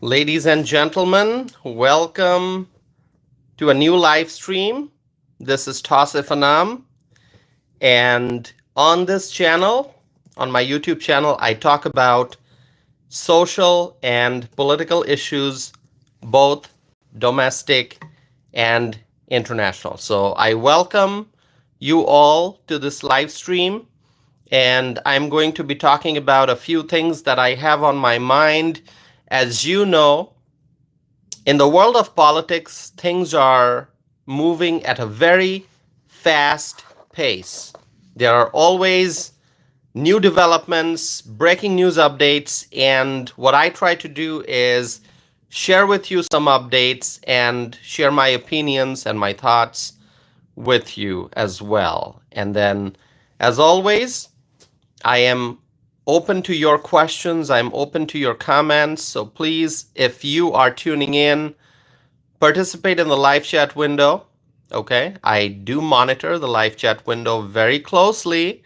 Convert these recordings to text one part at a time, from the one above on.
Ladies and gentlemen, welcome to a new live stream. This is Tausif Anam, and on this channel, on my YouTube channel, I talk about social and political issues, both domestic and international. So I welcome you all to this live stream, and I'm going to be talking about a few things that I have on my mind. As you know, in the world of politics, things are moving at a very fast pace. There are always new developments, breaking news updates, and what I try to do is share with you some updates and share my opinions and my thoughts with you as well. And then, as always, I am open to your questions. I'm open to your comments. So please, if you are tuning in, participate in the live chat window. Okay, I do monitor the live chat window very closely,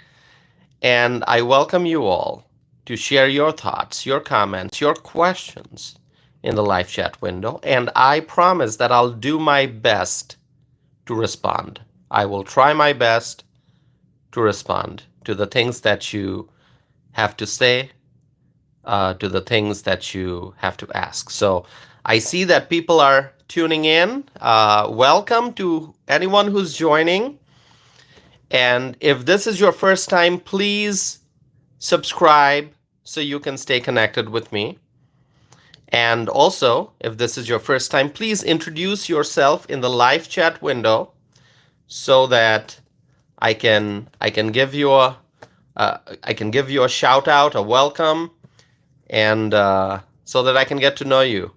and I welcome you all to share your thoughts, your comments, your questions in the live chat window. And I promise that I'll do my best to respond. I will try my best to respond to the things that you have to say, to the things that you have to ask. So I see that people are tuning in. Welcome to anyone who's joining. And if this is your first time, please subscribe so you can stay connected with me. And also, if this is your first time, please introduce yourself in the live chat window so that I can give you a shout out, a welcome, and so that I can get to know you.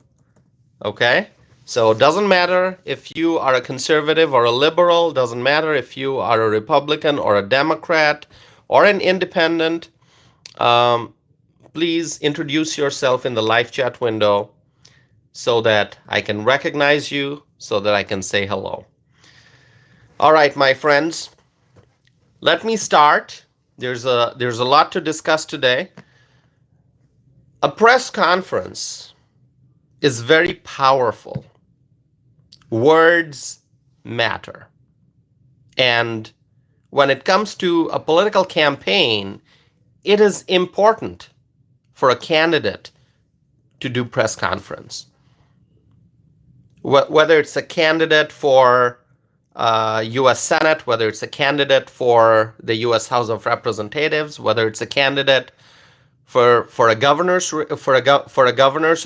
Okay? So it doesn't matter if you are a conservative or a liberal, doesn't matter if you are a Republican or a Democrat or an independent. Please introduce yourself in the live chat window so that I can recognize you, so that I can say hello. All right, my friends, let me start. There's a lot to discuss today. A press conference is very powerful. Words matter. And when it comes to a political campaign, it is important for a candidate to do press conference. Whether it's a candidate for U.S. Senate, whether it's a candidate for the U.S. House of Representatives, whether it's a candidate for a governor's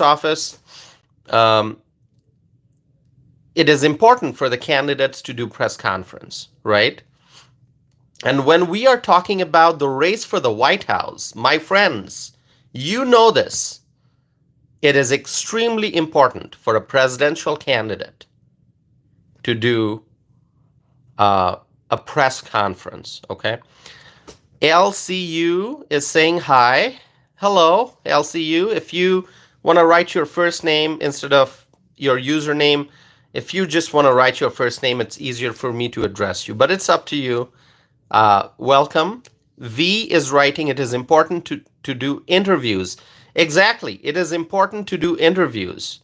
office, it is important for the candidates to do press conference, right? And when we are talking about the race for the White House, my friends, you know this. It is extremely important for a presidential candidate to do a press conference, okay? LCU is saying hi. Hello, LCU. If you want to write your first name instead of your username, if you just want to write your first name, it's easier for me to address you, but it's up to you. Welcome. V is writing, it is important to do interviews. Exactly, it is important to do interviews.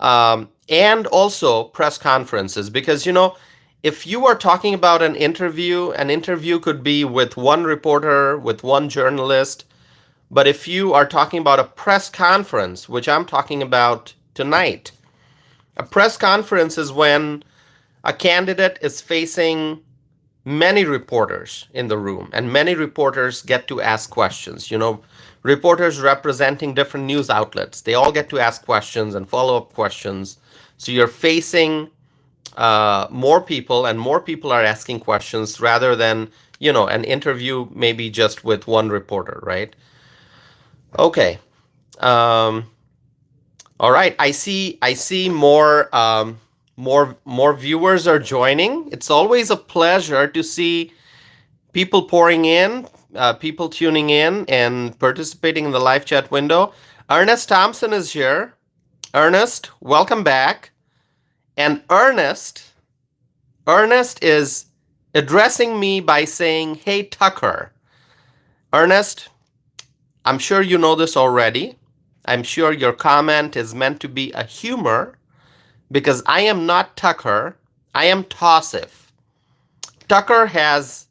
And also press conferences, because, you know, if you are talking about an interview could be with one reporter, with one journalist. But if you are talking about a press conference, which I'm talking about tonight, a press conference is when a candidate is facing many reporters in the room, and many reporters get to ask questions. You know, reporters representing different news outlets, they all get to ask questions and follow-up questions. So you're facing more people, and more people are asking questions rather than, you know, an interview maybe just with one reporter, right? Okay. All right. I see more viewers are joining. It's always a pleasure to see people pouring in, people tuning in and participating in the live chat window. Ernest Thompson is here. Ernest, welcome back. And Ernest is addressing me by saying, "Hey, Tucker." Ernest, I'm sure you know this already, I'm sure your comment is meant to be a humor because I am not Tucker. I am Tausif. Tucker has,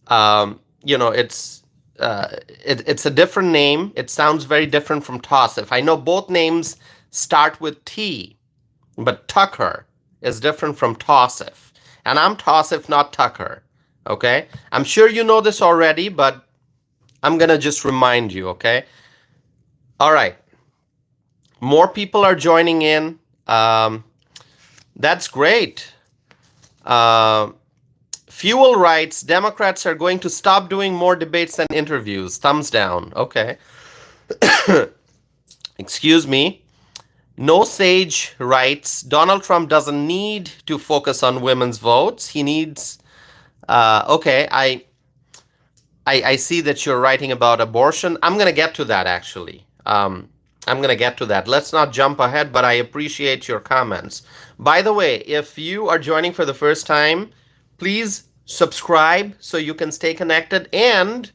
it's it's a different name. It sounds very different from Tausif. I know both names start with T, but Tucker is different from Tausif. And I'm Tausif, not Tucker. Okay? I'm sure you know this already, but I'm going to just remind you, okay? All right. More people are joining in. That's great. Fuel writes, Democrats are going to stop doing more debates than interviews. Thumbs down. Okay. Excuse me. No Sage writes, Donald Trump doesn't need to focus on women's votes. He needs, okay, I see that you're writing about abortion. I'm going to get to that, actually. I'm going to get to that. Let's not jump ahead, but I appreciate your comments. By the way, if you are joining for the first time, please subscribe so you can stay connected. And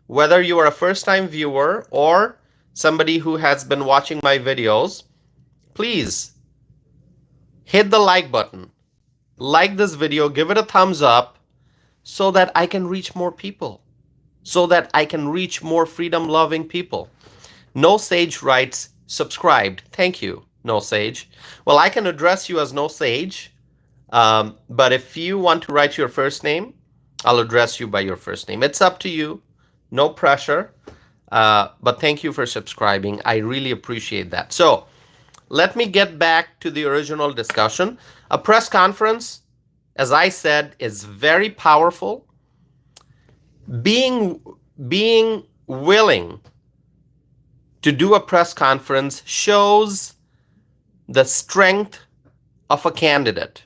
whether you are a first-time viewer or somebody who has been watching my videos, please hit the like button. Like this video, give it a thumbs up so that I can reach more people, so that I can reach more freedom-loving people. No Sage writes, subscribed. Thank you, No Sage. Well, I can address you as No Sage, but if you want to write your first name, I'll address you by your first name. It's up to you. No pressure. But thank you for subscribing. I really appreciate that. So let me get back to the original discussion. A press conference, as I said, is very powerful. Being willing to do a press conference shows the strength of a candidate.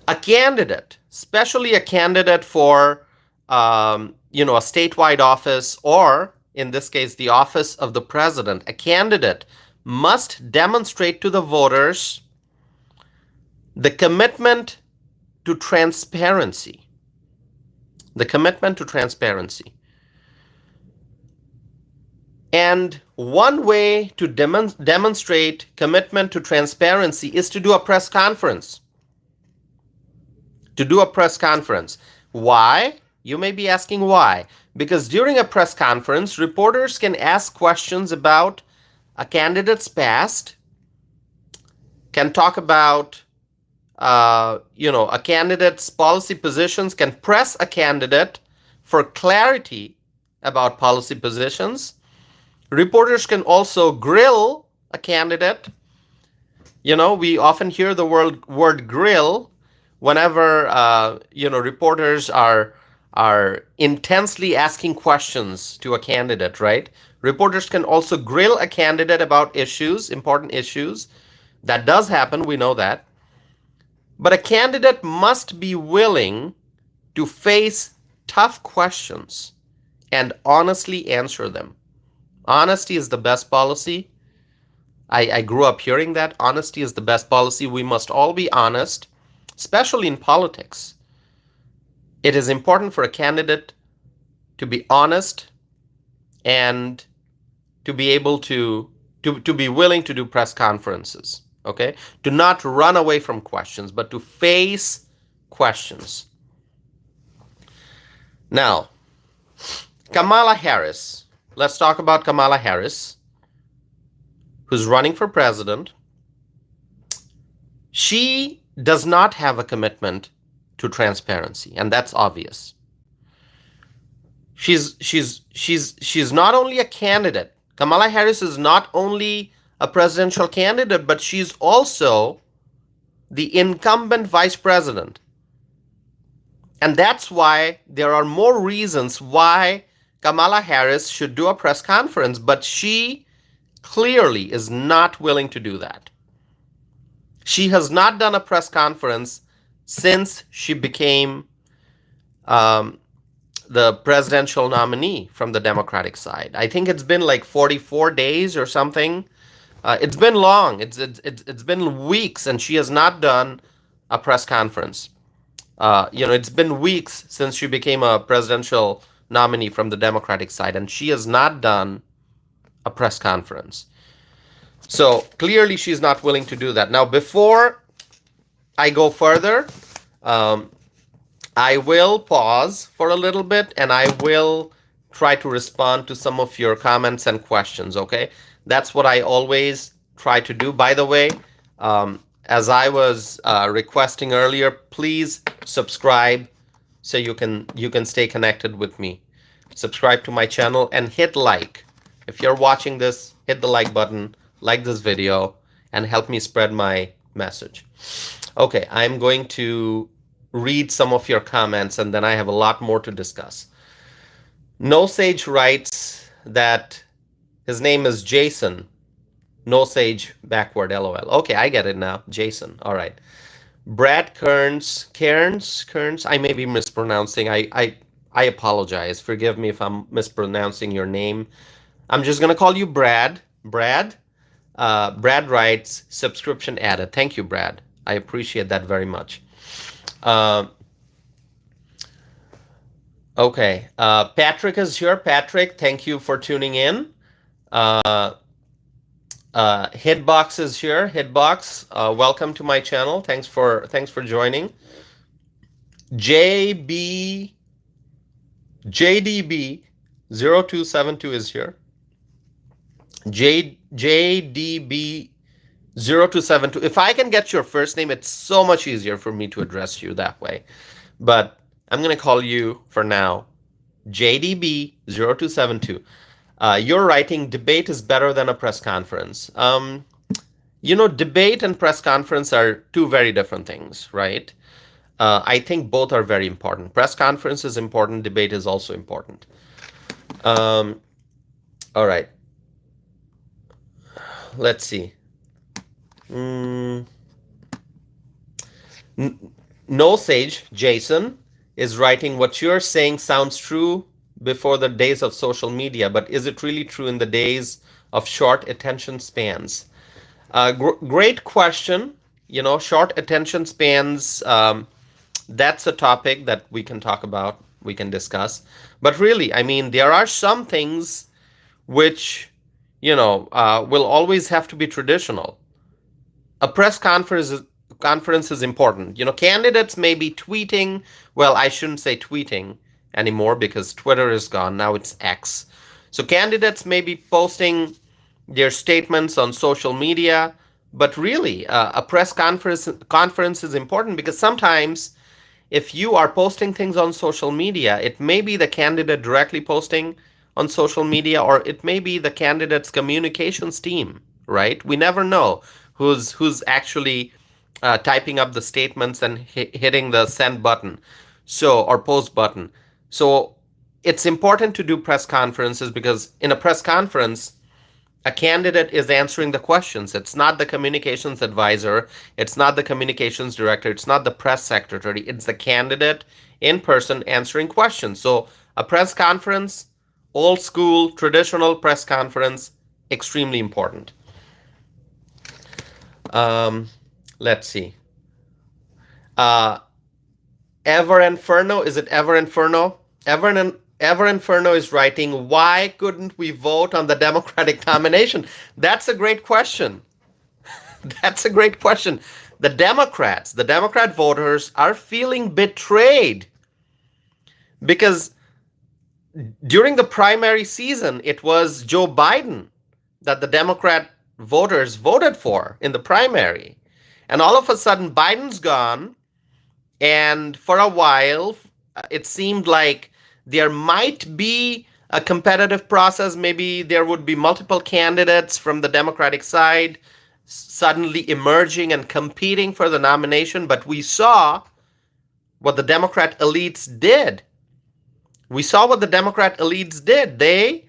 A candidate, especially a candidate for, a statewide office, or in this case, the office of the president, a candidate must demonstrate to the voters the commitment to transparency. The commitment to transparency. And one way to demonstrate commitment to transparency is to do a press conference. To do a press conference. Why? You may be asking why. Because during a press conference, reporters can ask questions about a candidate's past, can talk about, a candidate's policy positions, can press a candidate for clarity about policy positions. Reporters can also grill a candidate. We often hear the word grill whenever, reporters are intensely asking questions to a candidate, right? Reporters can also grill a candidate about issues, important issues. That does happen, we know that. But a candidate must be willing to face tough questions and honestly answer them. Honesty is the best policy. I grew up hearing that. Honesty is the best policy. We must all be honest, especially in politics. It is important for a candidate to be honest and to be able to be willing to do press conferences, okay? To not run away from questions, but to face questions. Now, Kamala Harris. Let's talk about Kamala Harris, who's running for president. She does not have a commitment to transparency, and that's obvious. She's not only a candidate. Kamala Harris is not only a presidential candidate, but she's also the incumbent vice president. And that's why there are more reasons why Kamala Harris should do a press conference, but she clearly is not willing to do that. She has not done a press conference since she became the presidential nominee from the Democratic side. I think it's been like 44 days or something. It's been long. It's been weeks, and she has not done a press conference. It's been weeks since she became a presidential nominee from the Democratic side, and she has not done a press conference. So clearly she's not willing to do that. Now, before I go further, I will pause for a little bit and I will try to respond to some of your comments and questions, okay? That's what I always try to do. By the way, as I was requesting earlier, please subscribe so you can stay connected with me. Subscribe to my channel and hit like. If you're watching this, hit the like button, like this video, and help me spread my message. Okay, I'm going to read some of your comments and then I have a lot more to discuss. No Sage writes that his name is Jason. No Sage backward LOL. Okay, I get it now. Jason. All right. Brad Kearns, I may be mispronouncing. I apologize. Forgive me if I'm mispronouncing your name. I'm just going to call you Brad. Brad writes, subscription added. Thank you, Brad. I appreciate that very much. Okay. Patrick is here. Patrick, thank you for tuning in. Hitbox is here. Hitbox, welcome to my channel. Thanks for JDB 0272 is here. JDB 0272. If I can get your first name, it's so much easier for me to address you that way. But I'm going to call you for now JDB 0272. You're writing debate is better than a press conference. Debate and press conference are two very different things, right? I think both are very important. Press conference is important. Debate is also important. All right. Let's see. No Sage, Jason, is writing, what you're saying sounds true before the days of social media, but is it really true in the days of short attention spans? Great question. Short attention spans, that's a topic that we can talk about, we can discuss. But really, I mean, there are some things which, will always have to be traditional. A press conference is important. Candidates may be tweeting. Well, I shouldn't say tweeting anymore because Twitter is gone. Now it's X. So candidates may be posting their statements on social media, but really a press conference is important because sometimes if you are posting things on social media, it may be the candidate directly posting on social media, or it may be the candidate's communications team, right? We never know who's actually typing up the statements and hitting the send button, or post button. So it's important to do press conferences because in a press conference, a candidate is answering the questions. It's not the communications advisor. It's not the communications director. It's not the press secretary. It's the candidate in person answering questions. So a press conference, old school, traditional press conference, extremely important. Let's see. Ever Inferno, is it Ever Inferno? Ever Inferno is writing, why couldn't we vote on the Democratic nomination? That's a great question. That's a great question. The Democrat voters are feeling betrayed because during the primary season, it was Joe Biden that the Democrat voters voted for in the primary. And all of a sudden, Biden's gone. And for a while, it seemed like there might be a competitive process. Maybe there would be multiple candidates from the Democratic side suddenly emerging and competing for the nomination. But we saw what the Democrat elites did. They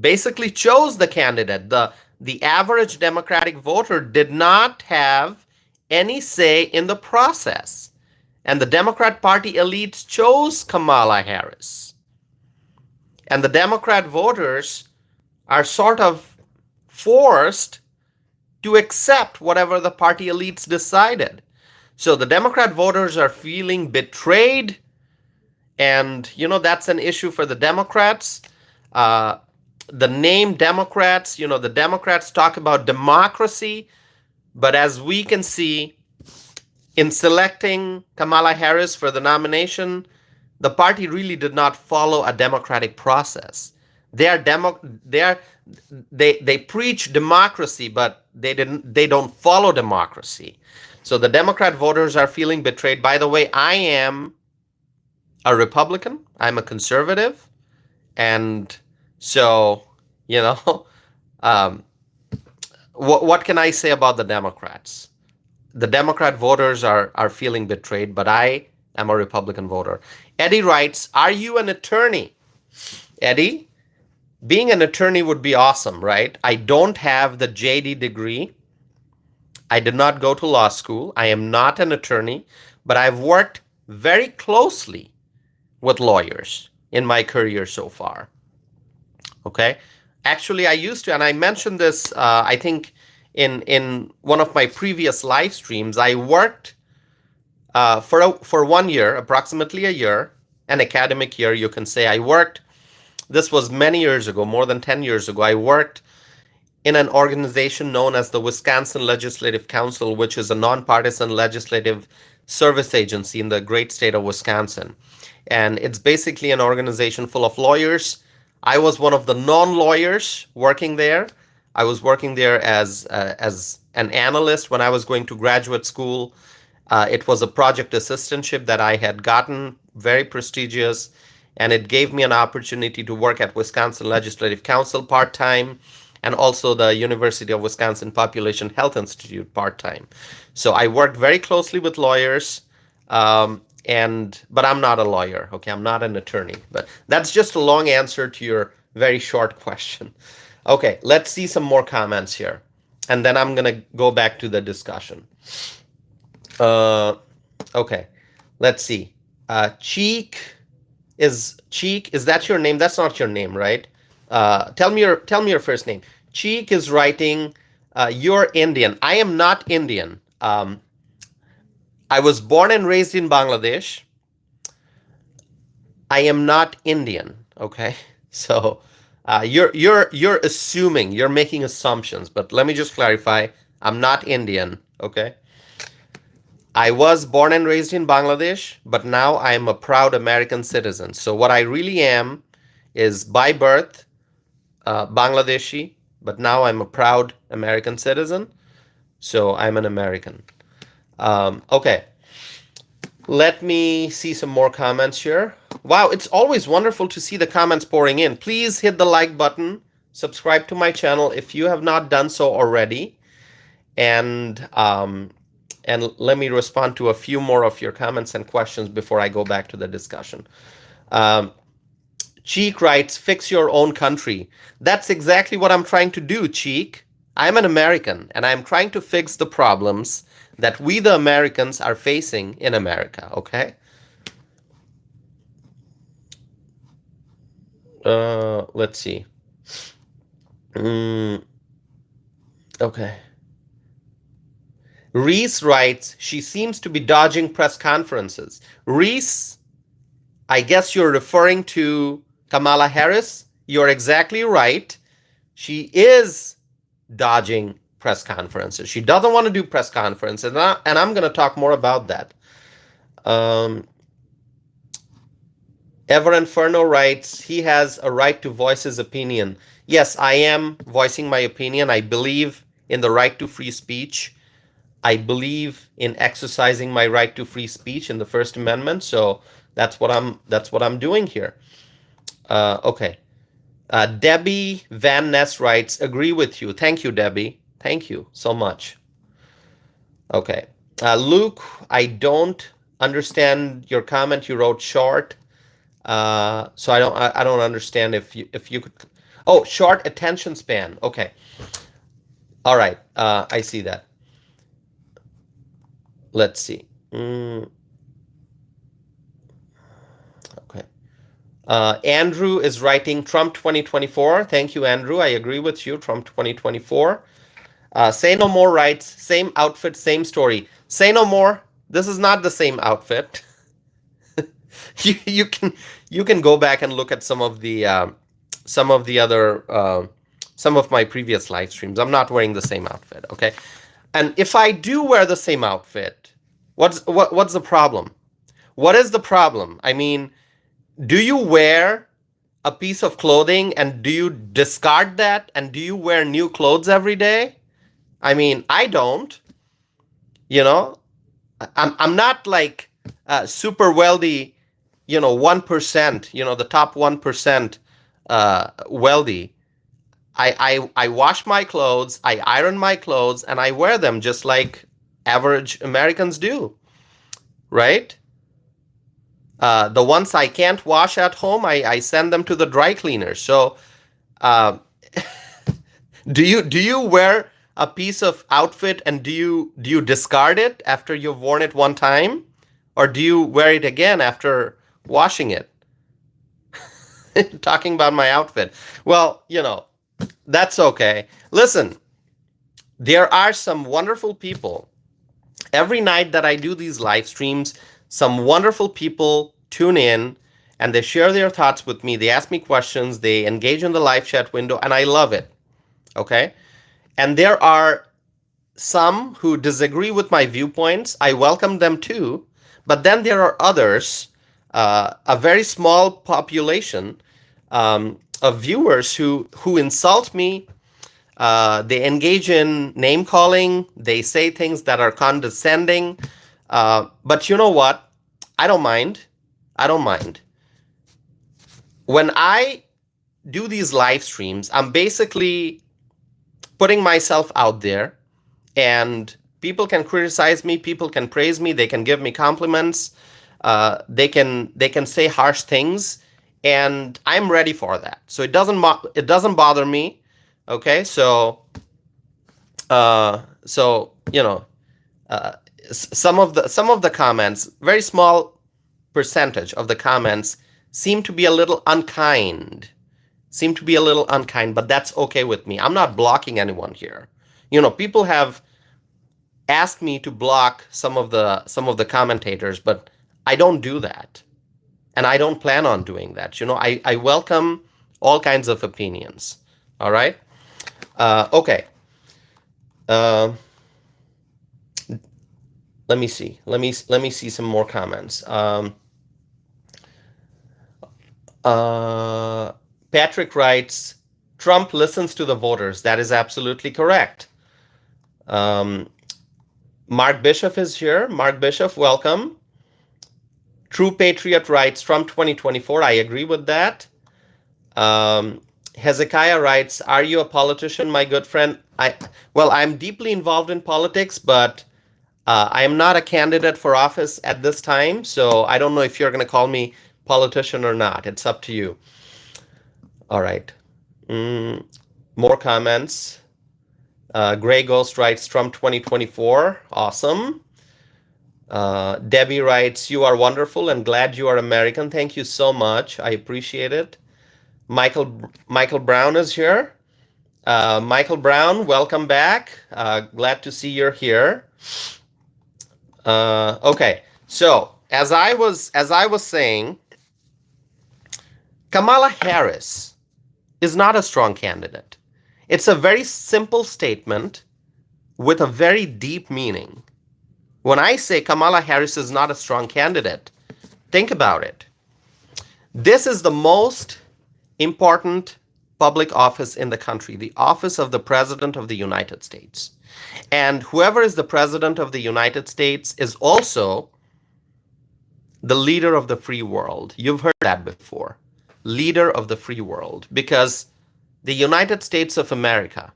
basically chose the candidate. The average Democratic voter did not have any say in the process. And the Democrat Party elites chose Kamala Harris. And the Democrat voters are sort of forced to accept whatever the party elites decided. So the Democrat voters are feeling betrayed. And, that's an issue for the Democrats. the name Democrats, the Democrats talk about democracy, but as we can see, in selecting Kamala Harris for the nomination, the party really did not follow a democratic process. They preach democracy, but they don't follow democracy. So the Democrat voters are feeling betrayed. By the way, I am a Republican. I'm a conservative. And so, what can I say about the Democrats? The Democrat voters are feeling betrayed, but I am a Republican voter. Eddie writes, are you an attorney? Eddie, being an attorney would be awesome, right? I don't have the JD degree. I did not go to law school. I am not an attorney, but I've worked very closely with lawyers in my career so far. Okay? Actually, I used to, and I mentioned this, I think, in one of my previous live streams. I worked for 1 year, approximately a year, an academic year, you can say. I worked, this was many years ago, more than 10 years ago. I worked in an organization known as the Wisconsin Legislative Council, which is a nonpartisan legislative service agency in the great state of Wisconsin. And it's basically an organization full of lawyers. I was one of the non-lawyers working there. I was working there as an analyst when I was going to graduate school. It was a project assistantship that I had gotten, very prestigious, and it gave me an opportunity to work at Wisconsin Legislative Council part-time, and also the University of Wisconsin Population Health Institute part-time. So I worked very closely with lawyers, but I'm not a lawyer, okay? I'm not an attorney. But that's just a long answer to your very short question. Okay, let's see some more comments here. And then I'm going to go back to the discussion. Okay, let's see. Cheek, is that your name? That's not your name, right? Tell me your first name. Cheek is writing, you're Indian. I am not Indian. I was born and raised in Bangladesh. I am not Indian. Okay, so you're assuming, you're making assumptions. But let me just clarify. I'm not Indian. Okay. I was born and raised in Bangladesh, but now I am a proud American citizen. So what I really am is by birth Bangladeshi, but now I'm a proud American citizen. So I'm an American. Okay. Let me see some more comments here. Wow, it's always wonderful to see the comments pouring in. Please hit the like button. Subscribe to my channel if you have not done so already. And let me respond to a few more of your comments and questions before I go back to the discussion. Cheek writes, fix your own country. That's exactly what I'm trying to do, Cheek. I'm an American, and I'm trying to fix the problems that we, the Americans, are facing in America, okay? Let's see. Okay. Reese writes, she seems to be dodging press conferences. Reese, I guess you're referring to Kamala Harris. You're exactly right. She is dodging press conferences. She doesn't want to do press conferences, and I'm going to talk more about that. Ever Inferno writes, he has a right to voice his opinion. Yes, I am voicing my opinion. I believe in the right to free speech. I believe in exercising my right to free speech in the First Amendment. So that's what I'm doing here. Okay. Debbie Van Ness writes, agree with you. Thank you, Debbie. Thank you so much. Okay. Luke, I don't understand your comment. You wrote short. So I don't understand if you could. Oh, short attention span. Okay. All right. I see that. Let's see. Okay. Andrew is writing Trump 2024. Thank you, Andrew. I agree with you. Trump 2024. Say No More writes, same outfit, same story. Say No More, this is not the same outfit. you can go back and look at some of the some of the other some of my previous live streams. I'm not wearing the same outfit, okay? And if I do wear the same outfit, what's the problem? What is the problem? I mean, do you wear a piece of clothing and do you discard that, and do you wear new clothes every day? I mean, I don't. You know, I'm not like super wealthy, 1%, the top 1% wealthy. I wash my clothes, I iron my clothes, and I wear them just like average Americans do, right? The ones I can't wash at home, I send them to the dry cleaner. So, uh, do you wear a piece of outfit and do you discard it after you've worn it one time, or do you wear it again after washing it? Talking about my outfit. Well, that's okay. Listen, there are some wonderful people. Every night that I do these live streams, some wonderful people tune in and they share their thoughts with me. They ask me questions, they engage in the live chat window, and I love it. Okay? And there are some who disagree with my viewpoints. I welcome them too. But then there are others, a very small population of viewers who insult me. They engage in name calling. They say things that are condescending. But you know what? I don't mind. I don't mind. When I do these live streams, I'm basically putting myself out there, and people can criticize me, people can praise me, they can give me compliments, they can say harsh things, and I'm ready for that. So it doesn't bother me. Okay, so some of the comments, very small percentage of the comments, seem to be a little unkind. But that's okay with me. I'm not blocking anyone here. People have asked me to block some of the commentators, but I don't do that. And I don't plan on doing that. I welcome all kinds of opinions. All right? Okay. Let me see. Let me see some more comments. Patrick writes, Trump listens to the voters. That is absolutely correct. Mark Bishop is here. Mark Bishop, welcome. True Patriot writes, Trump 2024. I agree with that. Hezekiah writes, are you a politician, my good friend? I'm deeply involved in politics, but I am not a candidate for office at this time. So I don't know if you're going to call me politician or not. It's up to you. All right. More comments. Gray Ghost writes, Trump 2024. Awesome. Debbie writes, you are wonderful and glad you are American. Thank you so much. I appreciate it. Michael Brown is here. Michael Brown, welcome back. Glad to see you're here. Okay. So as I was saying, Kamala Harris is not a strong candidate. It's a very simple statement with a very deep meaning. When I say Kamala Harris is not a strong candidate, think about it. This is the most important public office in the country, the office of the President of the United States. And whoever is the President of the United States is also the leader of the free world. You've heard that before. Leader of the free world, because the United States of America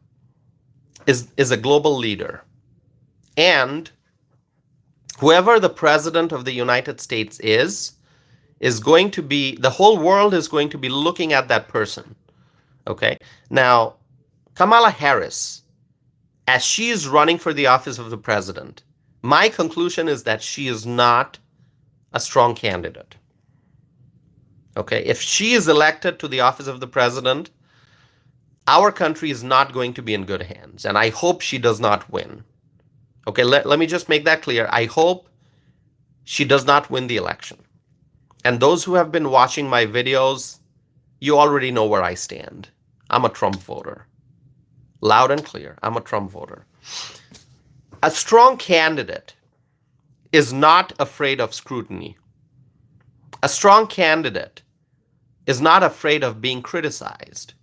is a global leader. And whoever the President of the United States is going to be, the whole world is going to be looking at that person. Okay? Now, Kamala Harris, as she is running for the office of the president, my conclusion is that she is not a strong candidate. Okay? If she is elected to the office of the president, our country is not going to be in good hands. And I hope she does not win. Okay, let me just make that clear. I hope she does not win the election. And those who have been watching my videos, you already know where I stand. I'm a Trump voter. Loud and clear, I'm a Trump voter. A strong candidate is not afraid of scrutiny. A strong candidate is not afraid of being criticized.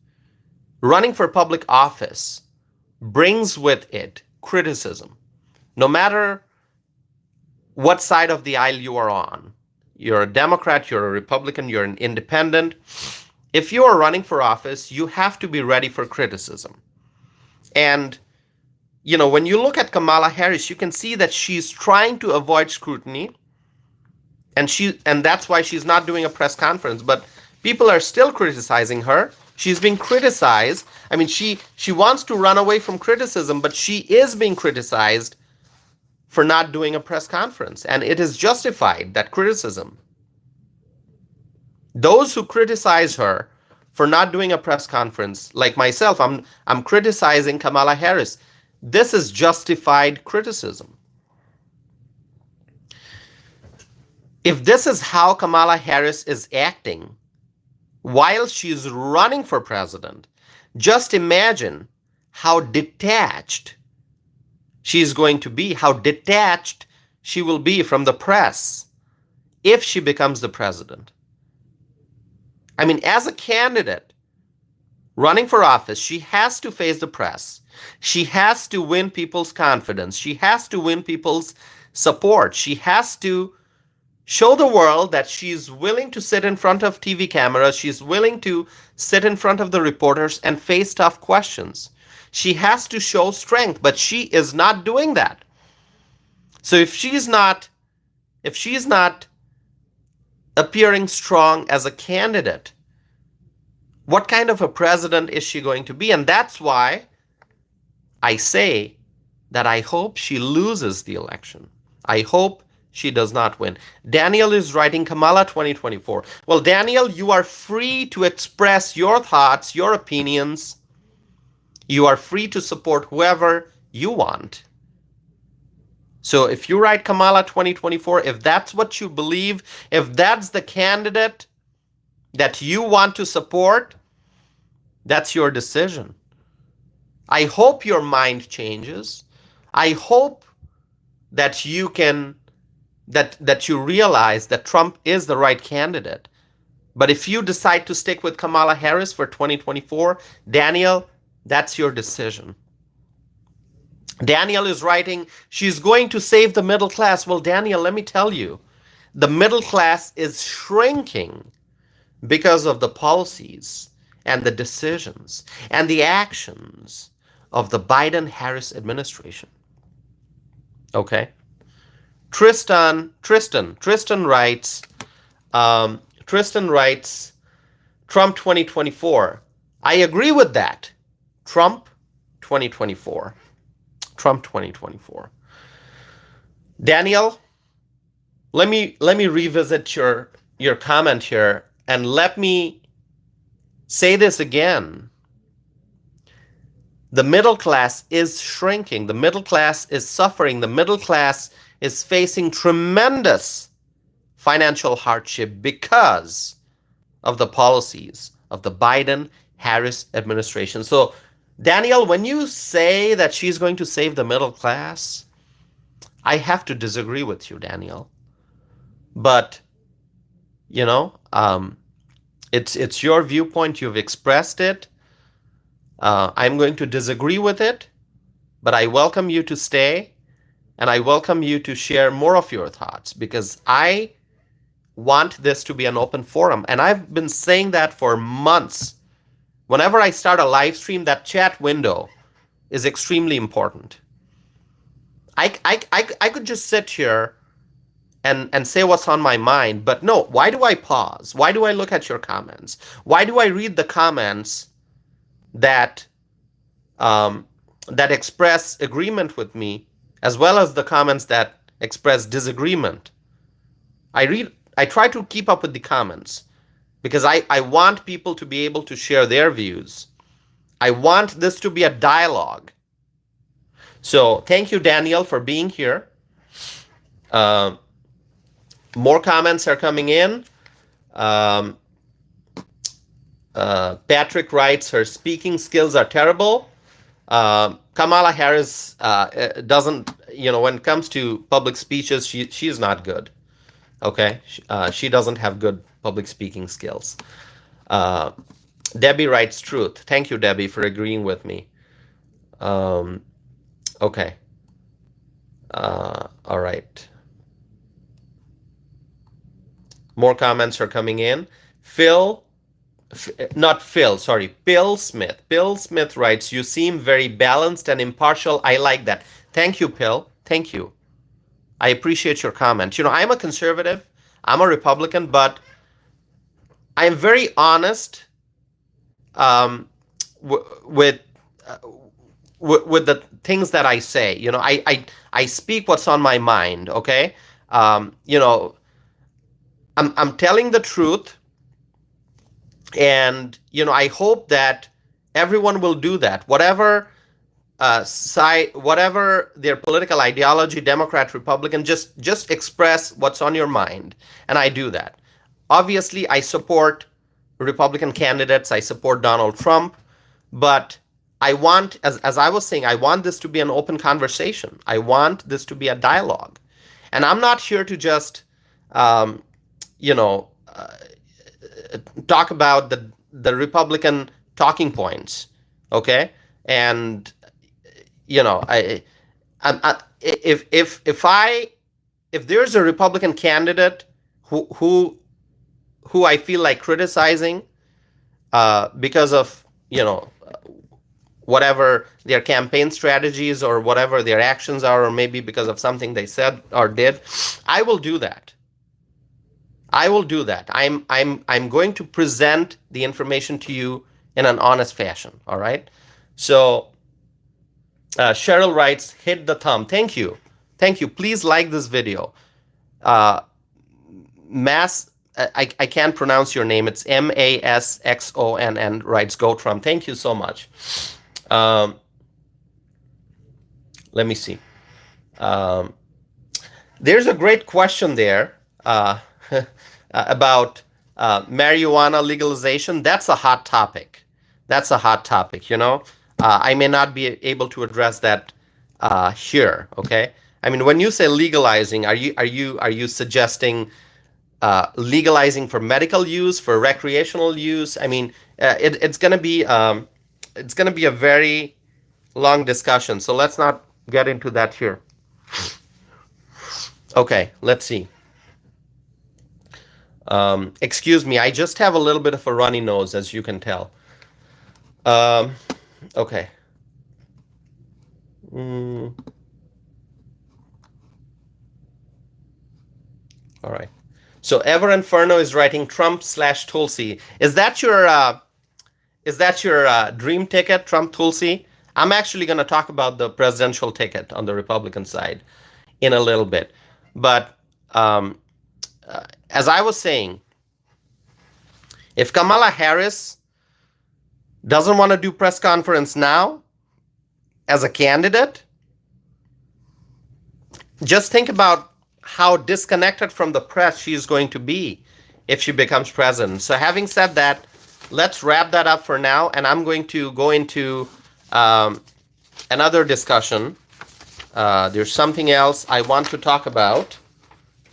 Running for public office brings with it criticism. No matter what side of the aisle you are on, you're a Democrat, you're a Republican, you're an independent. If you are running for office, you have to be ready for criticism. And, when you look at Kamala Harris, you can see that she's trying to avoid scrutiny. And that's why she's not doing a press conference. But people are still criticizing her. She's being criticized. I mean, she wants to run away from criticism, but she is being criticized for not doing a press conference. And it is justified, that criticism. Those who criticize her for not doing a press conference, like myself, I'm criticizing Kamala Harris. This is justified criticism. If this is how Kamala Harris is acting while she's running for president, just imagine how detached she's going to be, how detached she will be from the press if she becomes the president. I mean, as a candidate running for office, she has to face the press. She has to win people's confidence. She has to win people's support. She has to show the world that she's willing to sit in front of TV cameras. She's willing to sit in front of the reporters and face tough questions. She has to show strength, but she is not doing that. So if she's not appearing strong as a candidate, what kind of a president is she going to be? And that's why I say that I hope she loses the election. I hope she does not win. Daniel is writing Kamala 2024. Well, Daniel, you are free to express your thoughts, your opinions. You are free to support whoever you want. So if you write Kamala 2024, if that's what you believe, if that's the candidate that you want to support, that's your decision. I hope your mind changes. I hope that you can that you realize that Trump is the right candidate. But if you decide to stick with Kamala Harris for 2024, Daniel, that's your decision. Daniel is writing, she's going to save the middle class. Well, Daniel, let me tell you, the middle class is shrinking because of the policies and the decisions and the actions of the Biden-Harris administration. Okay? Tristan writes, Trump 2024. I agree with that. Trump 2024. Trump 2024. Daniel, let me revisit your comment here, and let me say this again. The middle class is shrinking. The middle class is suffering. The middle class is facing tremendous financial hardship because of the policies of the Biden-Harris administration. So, Daniel, when you say that she's going to save the middle class, I have to disagree with you, Daniel. But, it's your viewpoint. You've expressed it. I'm going to disagree with it, but I welcome you to stay, and I welcome you to share more of your thoughts, because I want this to be an open forum. And I've been saying that for months. Whenever I start a live stream, that chat window is extremely important. I could just sit here and say what's on my mind, but no, why do I pause? Why do I look at your comments? Why do I read the comments that express agreement with me, as well as the comments that express disagreement? I try to keep up with the comments, because I want people to be able to share their views. I want this to be a dialogue. So thank you, Daniel, for being here. More comments are coming in. Patrick writes, her speaking skills are terrible. Kamala Harris doesn't, when it comes to public speeches, she's not good. Okay, she doesn't have good public speaking skills. Debbie writes truth. Thank you, Debbie, for agreeing with me. Okay. All right. More comments are coming in. Bill Smith. Bill Smith writes, you seem very balanced and impartial. I like that. Thank you, Bill. Thank you. I appreciate your comment. I'm a conservative. I'm a Republican, but I'm very honest with the things that I say. I speak what's on my mind. Okay. I'm telling the truth, and I hope that everyone will do that. Whatever whatever their political ideology, Democrat, Republican, just express what's on your mind, and I do that. Obviously, I support Republican candidates. I support Donald Trump, but I want, as I was saying, I want this to be an open conversation. I want this to be a dialogue, and I'm not here to just talk about the Republican talking points, okay? And if there's a Republican candidate who I feel like criticizing because of whatever their campaign strategies or whatever their actions are, or maybe because of something they said or did, I will do that. I'm going to present the information to you in an honest fashion. All right. So Cheryl writes, hit the thumb. Thank you. Please like this video. I can't pronounce your name. It's Masxonn writes, go Trump. Thank you so much. Let me see. There's a great question there. About marijuana legalization. That's a hot topic. I may not be able to address that here. Okay. I mean, when you say legalizing, are you suggesting legalizing for medical use, for recreational use? I mean, it's going to be a very long discussion. So let's not get into that here. Okay. Let's see. Excuse me, I just have a little bit of a runny nose, as you can tell. Okay. All right. So Ever Inferno is writing Trump/Tulsi. Is that your dream ticket, Trump Tulsi? I'm actually going to talk about the presidential ticket on the Republican side in a little bit, but as I was saying, if Kamala Harris doesn't want to do press conference now as a candidate, just think about how disconnected from the press she's going to be if she becomes president. So having said that, let's wrap that up for now, and I'm going to go into another discussion. There's something else I want to talk about.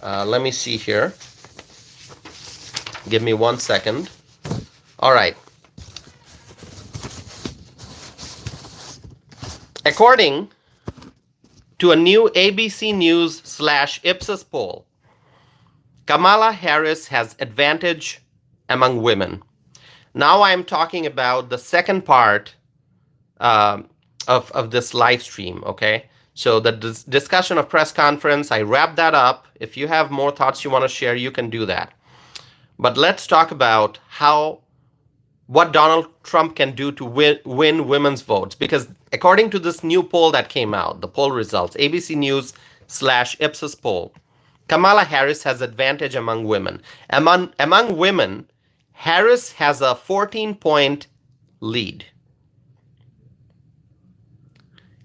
Let me see here. Give me 1 second. All right. According to a new ABC News/Ipsos poll, Kamala Harris has advantage among women. Now I'm talking about the second part of this live stream, okay? So the discussion of press conference, I wrapped that up. If you have more thoughts you want to share, you can do that. But let's talk about what Donald Trump can do to win women's votes. Because according to this new poll that came out, the poll results, ABC News/Ipsos poll, Kamala Harris has advantage among women. Among women, Harris has a 14-point lead.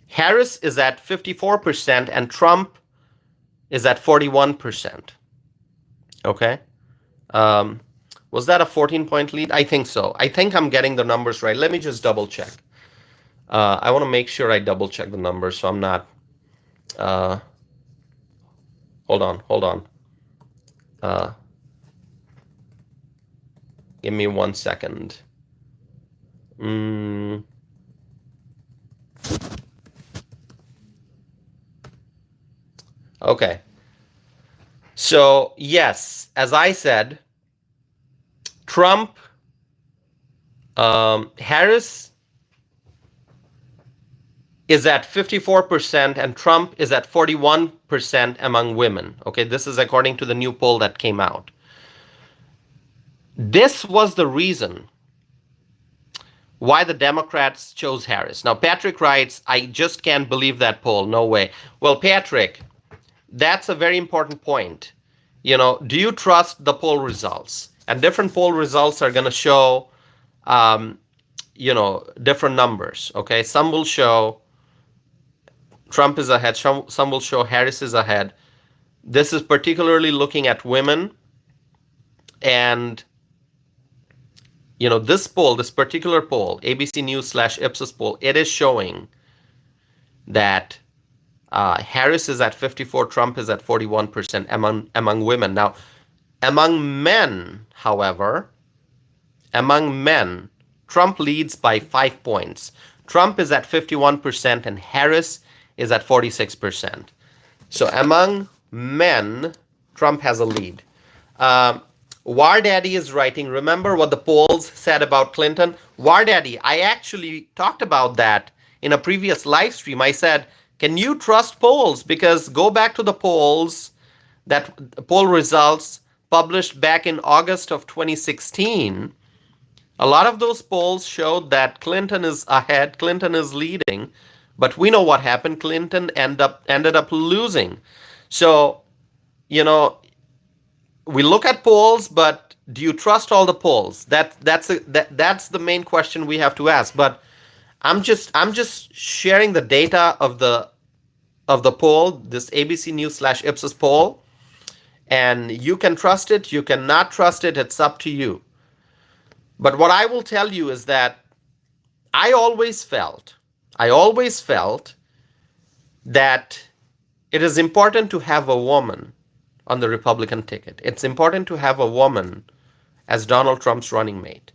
Harris is at 54% and Trump is at 41%. Okay? Was that a 14-point lead? I think so. I think I'm getting the numbers right. Let me just double check. I want to make sure I double check the numbers so I'm not. Hold on. Give me 1 second. Okay. So, yes, as I said, Trump, Harris is at 54% and Trump is at 41% among women. Okay, this is according to the new poll that came out. This was the reason why the Democrats chose Harris. Now, Patrick writes, I just can't believe that poll. No way. Well, Patrick, that's a very important point. You know, do you trust the poll results? And different poll results are going to show, different numbers. Okay, some will show Trump is ahead. Some will show Harris is ahead. This is particularly looking at women. And, this poll, this particular poll, ABC News/Ipsos poll, it is showing that Harris is at 54, Trump is at 41% among women. Now, among men, however, Trump leads by 5 points. Trump is at 51% and Harris is at 46%. So among men, Trump has a lead. War Daddy is writing, remember what the polls said about Clinton? War Daddy, I actually talked about that in a previous live stream. I said, can you trust polls? Because go back to the polls, that poll results published back in August of 2016. A lot of those polls showed that Clinton is ahead, Clinton is leading, but we know what happened. Clinton ended up losing. So, we look at polls, but do you trust all the polls? That's the main question we have to ask. But I'm just sharing the data of the poll, this ABC News/Ipsos poll, and you can trust it, you cannot trust it, it's up to you. But what I will tell you is that I always felt that it is important to have a woman on the Republican ticket. It's important to have a woman as Donald Trump's running mate.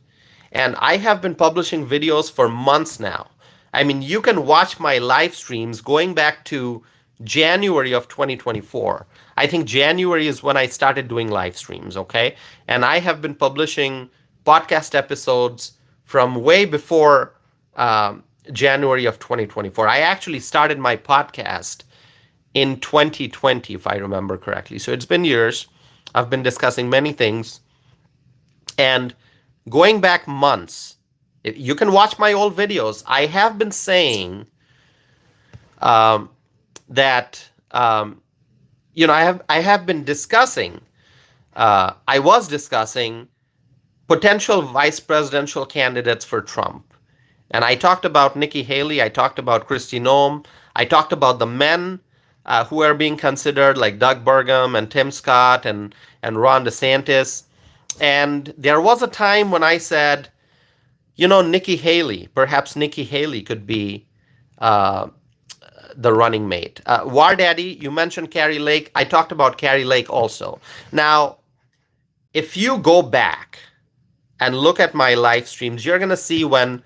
And I have been publishing videos for months now. I mean, you can watch my live streams going back to January of 2024. I think January is when I started doing live streams, okay? And I have been publishing podcast episodes from way before January of 2024. I actually started my podcast in 2020, if I remember correctly. So it's been years. I've been discussing many things. And going back months, you can watch my old videos. I have been saying that, I have been discussing, I was discussing potential vice presidential candidates for Trump. And I talked about Nikki Haley. I talked about Kristi Noem. I talked about the men who are being considered, like Doug Burgum and Tim Scott and Ron DeSantis. And there was a time when I said, Nikki Haley, perhaps Nikki Haley could be the running mate. War Daddy, you mentioned Carrie Lake. I talked about Carrie Lake also. Now, if you go back and look at my live streams, you're going to see when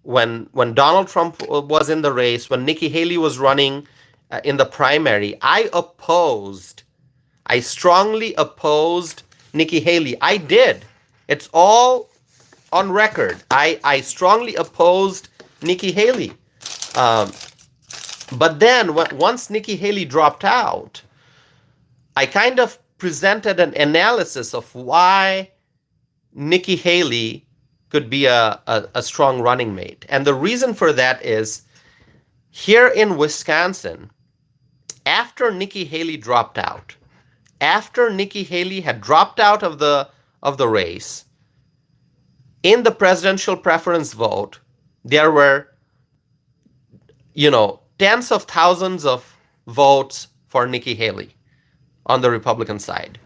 Donald Trump was in the race, when Nikki Haley was running in the primary, I strongly opposed Nikki Haley. I did. It's all on record. I strongly opposed Nikki Haley. But then once Nikki Haley dropped out, I kind of presented an analysis of why Nikki Haley could be a strong running mate. And the reason for that is here in Wisconsin, after Nikki Haley dropped out, after Nikki Haley had dropped out of the race, in the presidential preference vote, there were, tens of thousands of votes for Nikki Haley on the Republican side.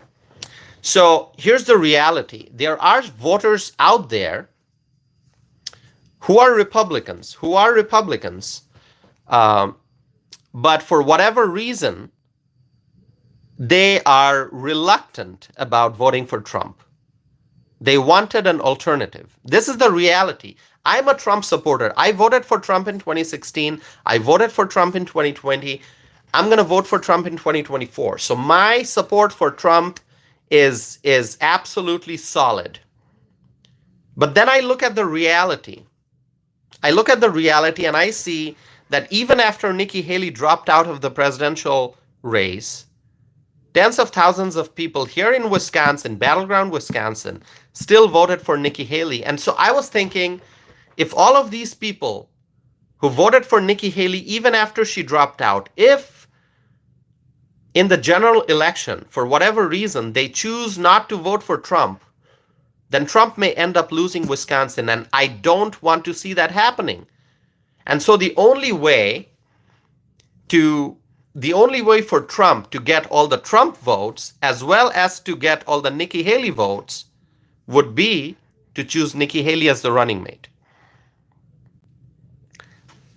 So here's the reality. There are voters out there who are Republicans, but for whatever reason, they are reluctant about voting for Trump. They wanted an alternative. This is the reality. I'm a Trump supporter. I voted for Trump in 2016. I voted for Trump in 2020. I'm going to vote for Trump in 2024. So my support for Trump is absolutely solid. But then I look at the reality. And I see that even after Nikki Haley dropped out of the presidential race, tens of thousands of people here in Wisconsin, battleground Wisconsin, still voted for Nikki Haley. And so I was thinking, if all of these people who voted for Nikki Haley even after she dropped out, if in the general election, for whatever reason, they choose not to vote for Trump, then Trump may end up losing Wisconsin. And I don't want to see that happening. And so the only way for Trump to get all the Trump votes as well as to get all the Nikki Haley votes would be to choose Nikki Haley as the running mate.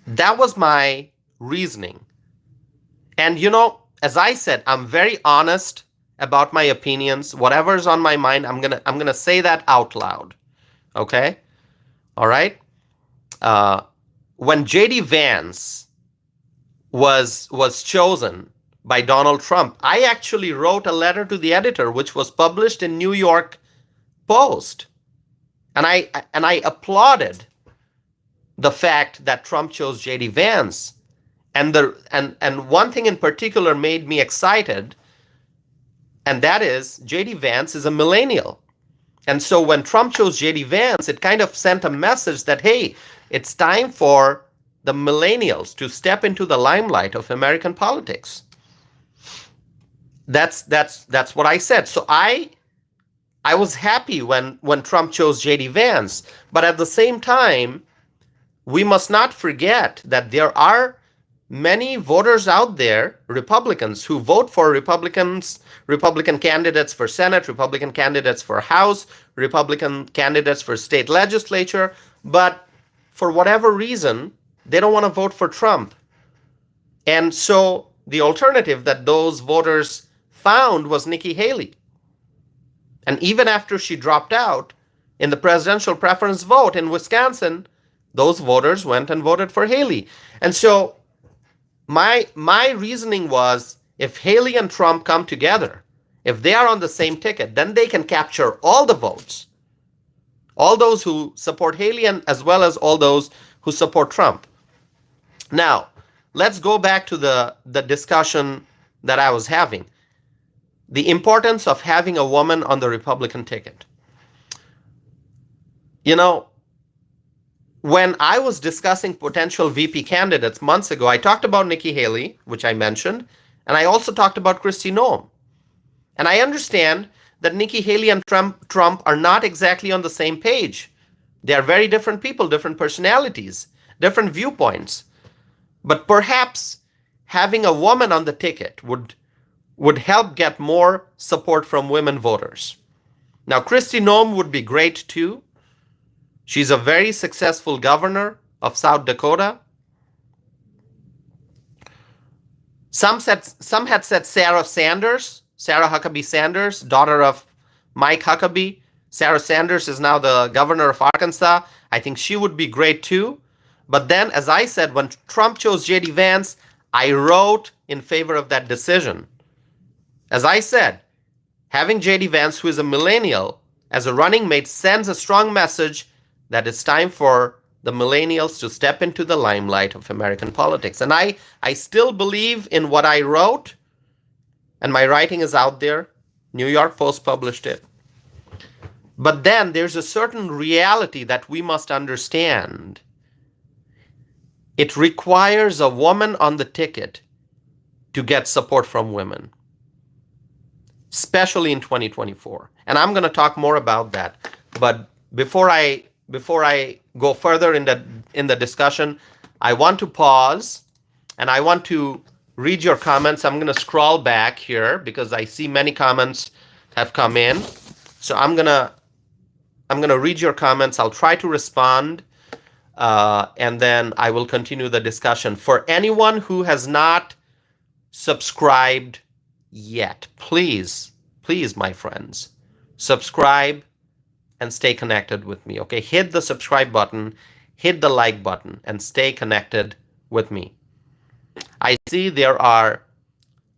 That was my reasoning. And as I said, I'm very honest about my opinions. Whatever's on my mind, I'm gonna say that out loud. Okay? All right? When J.D. Vance was chosen by Donald Trump, I actually wrote a letter to the editor, which was published in New York Post. And I applauded the fact that Trump chose J.D. Vance. And one thing in particular made me excited, and that is J.D. Vance is a millennial. And so when Trump chose J.D. Vance, it kind of sent a message that, hey, it's time for the millennials to step into the limelight of American politics. That's what I said. So I was happy when Trump chose J.D. Vance. But at the same time, we must not forget that there are many voters out there, Republicans, who vote for Republican candidates for Senate, Republican candidates for House, Republican candidates for state legislature, but for whatever reason, they don't want to vote for Trump. And so the alternative that those voters found was Nikki Haley. And even after she dropped out in the presidential preference vote in Wisconsin, those voters went and voted for Haley. And so my reasoning was, if Haley and Trump come together, if they are on the same ticket, then they can capture all the votes, all those who support Haley and as well as all those who support Trump. Now, let's go back to the discussion that I was having. The importance of having a woman on the Republican ticket. When I was discussing potential VP candidates months ago, I talked about Nikki Haley, which I mentioned, and I also talked about Kristi Noem. And I understand that Nikki Haley and Trump are not exactly on the same page. They are very different people, different personalities, different viewpoints. But perhaps having a woman on the ticket would help get more support from women voters. Now, Kristi Noem would be great too. She's a very successful governor of South Dakota. Some had said Sarah Huckabee Sanders, daughter of Mike Huckabee. Sarah Sanders is now the governor of Arkansas. I think she would be great too. But then, as I said, when Trump chose J.D. Vance, I wrote in favor of that decision. As I said, having J.D. Vance, who is a millennial, as a running mate sends a strong message that it's time for the millennials to step into the limelight of American politics. And I still believe in what I wrote, and my writing is out there. New York Post published it. But then there's a certain reality that we must understand. It requires a woman on the ticket to get support from women, especially in 2024. And I'm going to talk more about that. But before I go further in the discussion, I want to pause and I want to read your comments. I'm going to scroll back here because I see many comments have come in. So I'm gonna read your comments. I'll try to respond, and then I will continue the discussion. For anyone who has not subscribed yet, please, my friends, subscribe and stay connected with me. Okay, hit the subscribe button, hit the like button, and stay connected with me. I see there are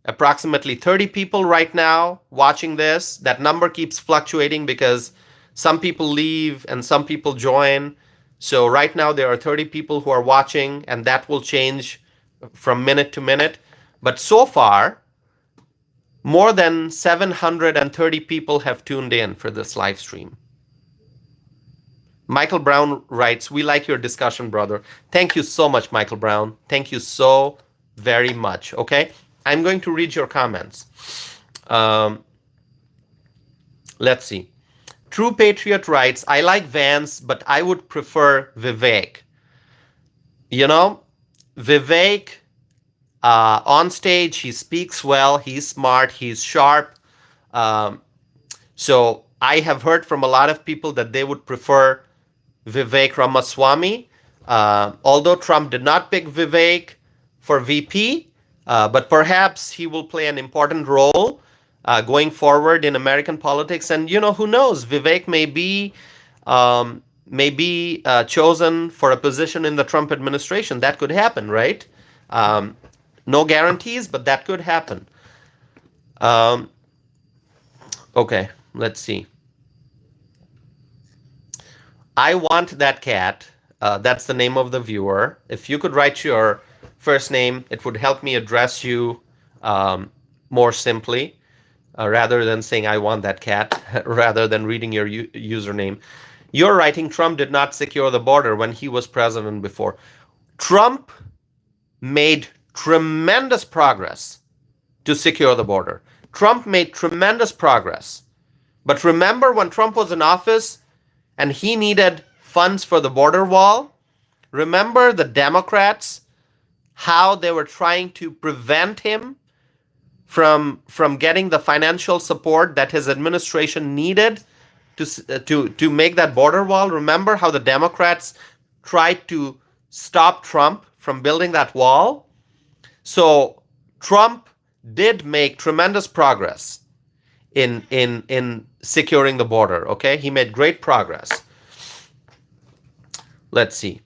approximately 30 people right now watching this. That number keeps fluctuating because some people leave and some people join. So right now there are 30 people who are watching, and that will change from minute to minute. But so far, more than 730 people have tuned in for this live stream. Michael Brown writes, "We like your discussion, brother." Thank you so much, Michael Brown. Thank you so very much. Okay, I'm going to read your comments. Let's see. True Patriot writes, "I like Vance, but I would prefer Vivek." You know, Vivek, on stage, he speaks well, he's smart, he's sharp. So I have heard from a lot of people that they would prefer Vivek Ramaswamy. Although Trump did not pick Vivek for VP, but perhaps he will play an important role going forward in American politics. And, you know, who knows? Vivek may be chosen for a position in the Trump administration. That could happen, right? No guarantees, but that could happen. Okay, let's see. I want that cat. That's the name of the viewer. If you could write your first name, it would help me address you more simply, rather than saying I want that cat, rather than reading your username. You're writing Trump did not secure the border when he was president before. Trump made tremendous progress to secure the border. Trump made tremendous progress. But remember when Trump was in office and he needed funds for the border wall? Remember the Democrats, how they were trying to prevent him from getting the financial support that his administration needed to make that border wall? Remember how the Democrats tried to stop Trump from building that wall? So Trump did make tremendous progress in securing the border. Okay, he made great progress. Let's see.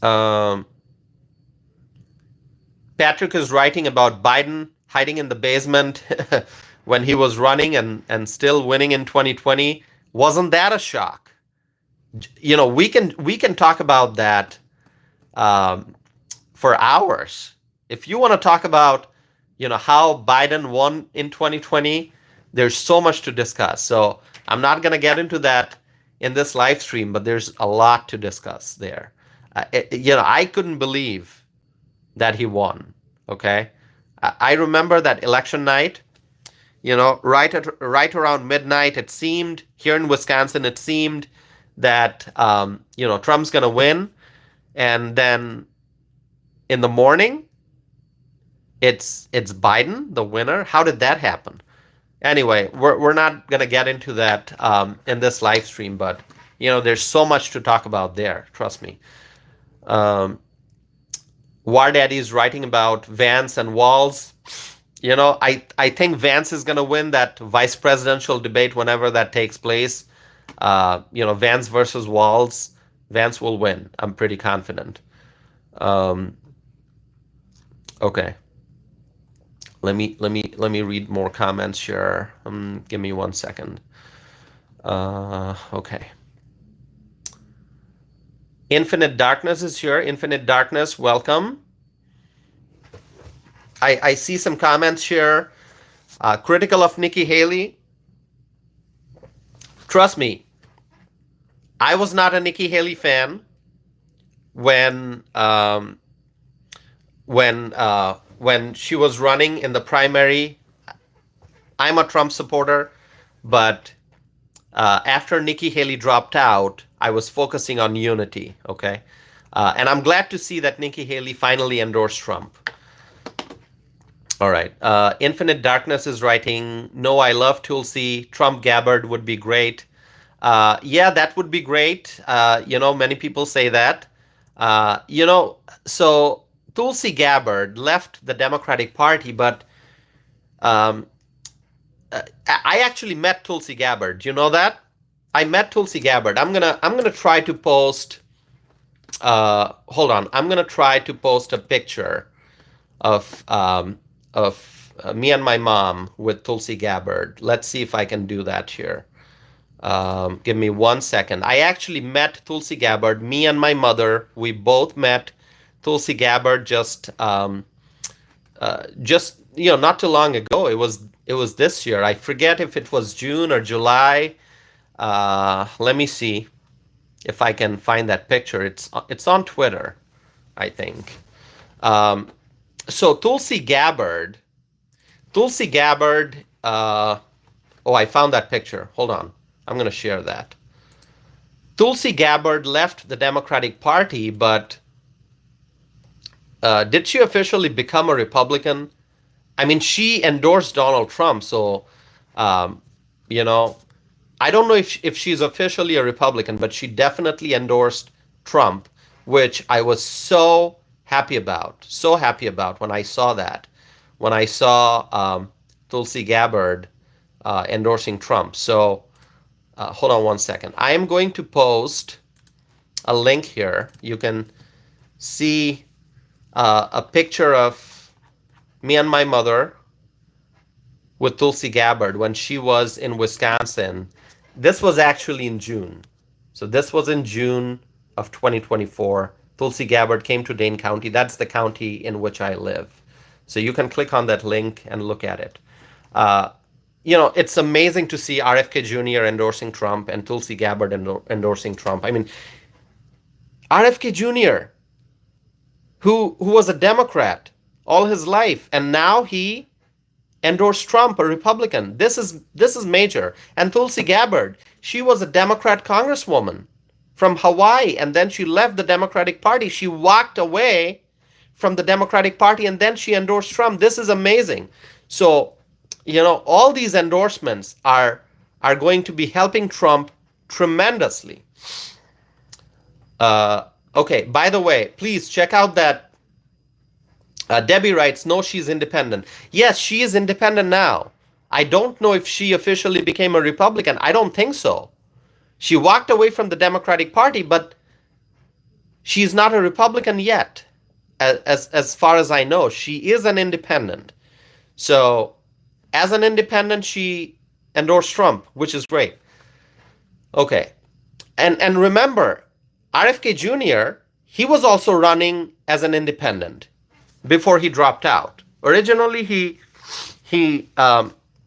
Patrick is writing about Biden hiding in the basement when he was running and still winning in 2020. Wasn't that a shock? You know, we can talk about that for hours. If you want to talk about, you know, how Biden won in 2020, there's so much to discuss. So I'm not going to get into that in this live stream, but there's a lot to discuss there. You know, I couldn't believe that he won. Okay, I remember that election night. You know, right around midnight, it seemed here in Wisconsin, it seemed that you know, Trump's going to win, and then in the morning, it's Biden, the winner. How did that happen? Anyway, we're not going to get into that in this live stream, but you know, there's so much to talk about there. Trust me. War Daddy is writing about Vance and Walz. You know, I think Vance is going to win that vice presidential debate whenever that takes place. You know, Vance versus Walz. Vance will win. I'm pretty confident. Okay. Let me read more comments here. Give me 1 second. Okay. Infinite Darkness is here. Infinite Darkness, welcome. I see some comments here. Critical of Nikki Haley. Trust me, I was not a Nikki Haley fan when she was running in the primary. I'm a Trump supporter, but after Nikki Haley dropped out, I was focusing on unity, okay? And I'm glad to see that Nikki Haley finally endorsed Trump. All right. Infinite Darkness is writing, no, I love Tulsi. Trump Gabbard would be great. Yeah, that would be great. Many people say that. Uh, you know, so Tulsi Gabbard left the Democratic Party, but um, I actually met Tulsi Gabbard. Do you know that? I met Tulsi Gabbard. I'm gonna try to post. Hold on. I'm gonna try to post a picture of me and my mom with Tulsi Gabbard. Let's see if I can do that here. Give me 1 second. I actually met Tulsi Gabbard. Me and my mother, we both met Tulsi Gabbard just not too long ago. It was this year. I forget if it was June or July. Let me see if I can find that picture. It's on Twitter, I think. So Tulsi Gabbard. Oh, I found that picture. Hold on. I'm going to share that. Tulsi Gabbard left the Democratic Party, but did she officially become a Republican? I mean, she endorsed Donald Trump, so, I don't know if she's officially a Republican, but she definitely endorsed Trump, which I was so happy about when I saw that, when I saw Tulsi Gabbard endorsing Trump. So hold on 1 second. I am going to post a link here. You can see a picture of me and my mother with Tulsi Gabbard when she was in Wisconsin. This was actually in June. So this was in June of 2024. Tulsi Gabbard came to Dane County. That's the county in which I live. So you can click on that link and look at it. It's amazing to see RFK Jr. endorsing Trump and Tulsi Gabbard endorsing Trump. I mean, RFK Jr., who was a Democrat all his life, and now he endorsed Trump, a Republican. This is major. And Tulsi Gabbard, she was a Democrat congresswoman from Hawaii, and then she left the Democratic Party. She walked away from the Democratic Party, and then she endorsed Trump. This is amazing. So, all these endorsements are going to be helping Trump tremendously. Okay, by the way, please check out that. Debbie writes, no, she's independent. Yes, she is independent now. I don't know if she officially became a Republican. I don't think so. She walked away from the Democratic Party, but she's not a Republican yet, as far as I know. She is an independent. So, as an independent, she endorsed Trump, which is great. Okay. And remember, RFK Jr., he was also running as an independent before he dropped out. Originally, he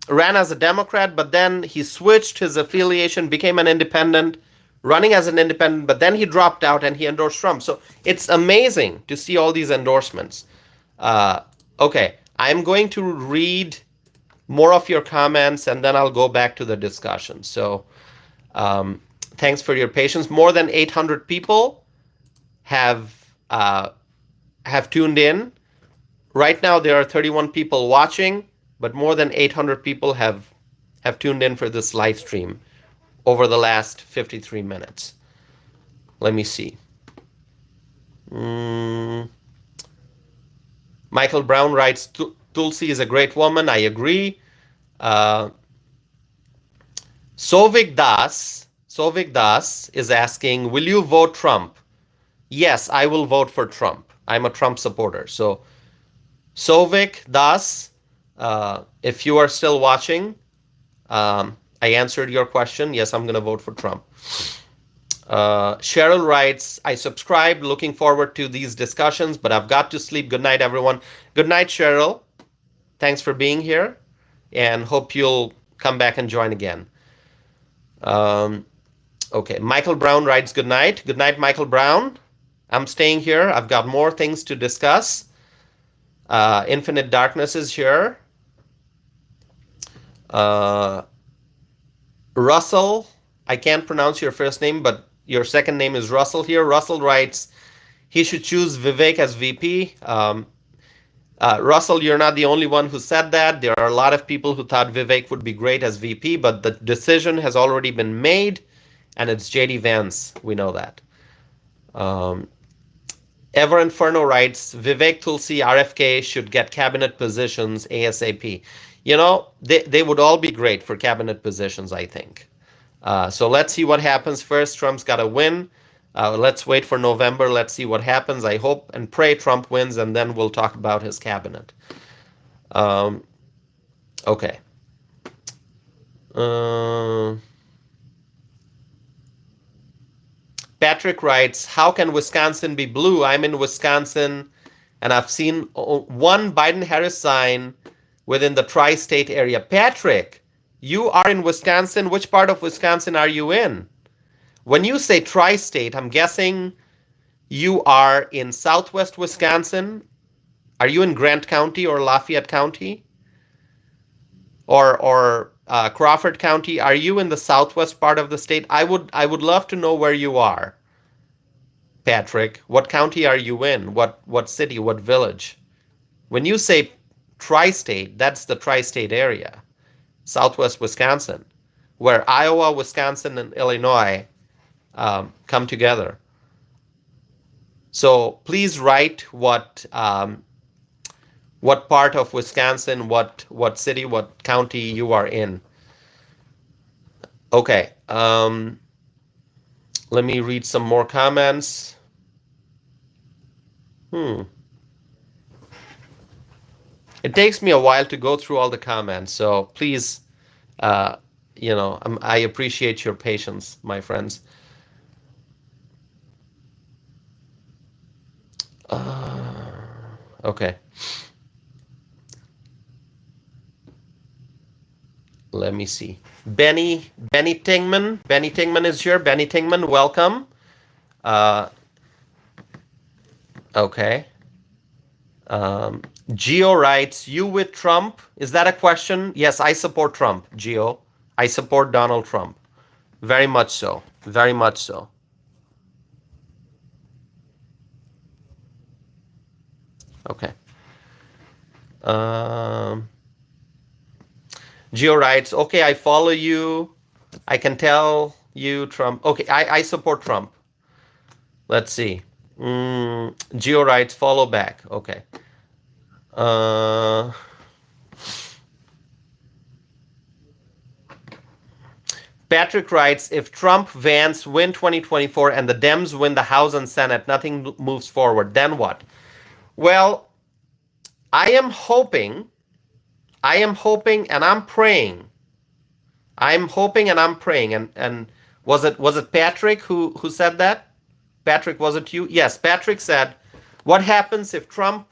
ran as a Democrat, but then he switched his affiliation, became an independent, running as an independent, but then he dropped out and he endorsed Trump. So it's amazing to see all these endorsements. Okay, I'm going to read more of your comments and then I'll go back to the discussion. So thanks for your patience. More than 800 people have tuned in. Right now, there are 31 people watching, but more than 800 people have tuned in for this live stream over the last 53 minutes. Let me see. Michael Brown writes, Tulsi is a great woman. I agree. Sovik Das is asking, will you vote Trump? Yes, I will vote for Trump. I'm a Trump supporter. So Sovik Das, if you are still watching, I answered your question. Yes, I'm going to vote for Trump. Cheryl writes, I subscribed, looking forward to these discussions, but I've got to sleep. Good night, everyone. Good night, Cheryl. Thanks for being here, and hope you'll come back and join again. Okay, Michael Brown writes, good night. Good night, Michael Brown. I'm staying here. I've got more things to discuss. Infinite Darkness is here. Russell, I can't pronounce your first name, but your second name is Russell here. Russell writes, he should choose Vivek as VP. Russell, you're not the only one who said that. There are a lot of people who thought Vivek would be great as VP, but the decision has already been made, and it's JD Vance. We know that. Ever Inferno writes, Vivek, Tulsi, RFK should get cabinet positions ASAP. You know, they would all be great for cabinet positions, I think. So let's see what happens first. Trump's got to win. Let's wait for November. Let's see what happens. I hope and pray Trump wins, and then we'll talk about his cabinet. Okay. Patrick writes, how can Wisconsin be blue? I'm in Wisconsin, and I've seen one Biden-Harris sign within the tri-state area. Patrick, you are in Wisconsin. Which part of Wisconsin are you in? When you say tri-state, I'm guessing you are in southwest Wisconsin. Are you in Grant County or Lafayette County? Or Crawford County? Are you in the southwest part of the state? I would love to know where you are, Patrick. What county are you in? What city? What village? When you say tri-state, that's the tri-state area, southwest Wisconsin, where Iowa, Wisconsin, and Illinois come together. So please write what part of Wisconsin, what city, what county you are in. Okay. Let me read some more comments. It takes me a while to go through all the comments, so please, I appreciate your patience, my friends. Okay. Let me see. Benny Tingman is here. Benny Tingman, welcome. Okay. Gio writes, you with Trump? Is that a question? Yes, I support Trump, Gio. I support Donald Trump. Very much so. Very much so. Okay. Gio writes, okay, I follow you. I can tell you Trump. Okay, I support Trump. Let's see. Gio writes, follow back. Okay. Patrick writes, if Trump, Vance win 2024 and the Dems win the House and Senate, nothing moves forward. Then what? Well, I am hoping and I'm praying. I'm hoping and I'm praying. And was it Patrick who said that? Patrick, was it you? Yes, Patrick said, what happens if Trump,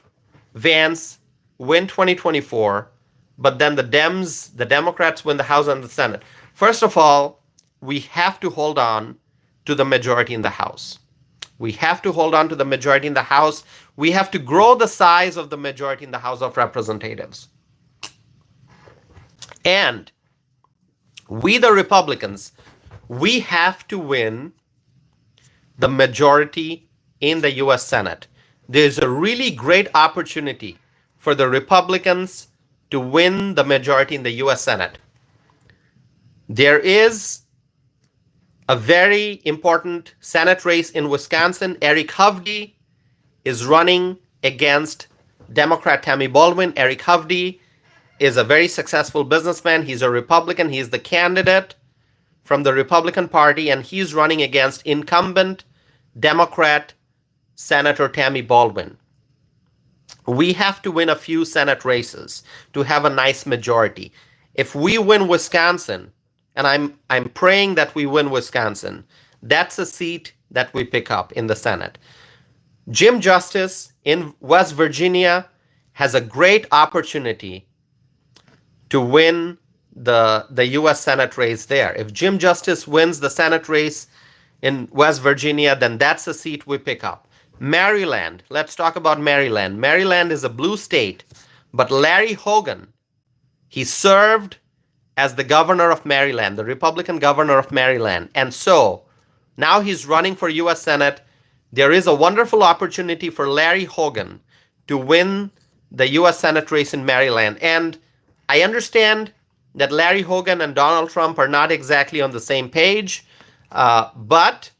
Vance win 2024, but then the Democrats win the House and the Senate? First of all, we have to hold on to the majority in the House. We have to hold on to the majority in the House. We have to grow the size of the majority in the House of Representatives. And we, the Republicans, we have to win the majority in the U.S. Senate. There's a really great opportunity for the Republicans to win the majority in the U.S. Senate. There is a very important Senate race in Wisconsin. Eric Hovde is running against Democrat Tammy Baldwin. Eric Hovde is a very successful businessman. He's a Republican. He's the candidate from the Republican Party, and he's running against incumbent Democrat Senator Tammy Baldwin. We have to win a few Senate races to have a nice majority. If we win Wisconsin, and I'm praying that we win Wisconsin, that's a seat that we pick up in the Senate. Jim Justice in West Virginia has a great opportunity to win the U.S. Senate race there. If Jim Justice wins the Senate race in West Virginia, then that's a seat we pick up. Maryland, let's talk about Maryland. Maryland is a blue state, but Larry Hogan, he served as the governor of Maryland, the Republican governor of Maryland. And so now he's running for U.S. Senate. There is a wonderful opportunity for Larry Hogan to win the U.S. Senate race in Maryland. And I understand that Larry Hogan and Donald Trump are not exactly on the same page, but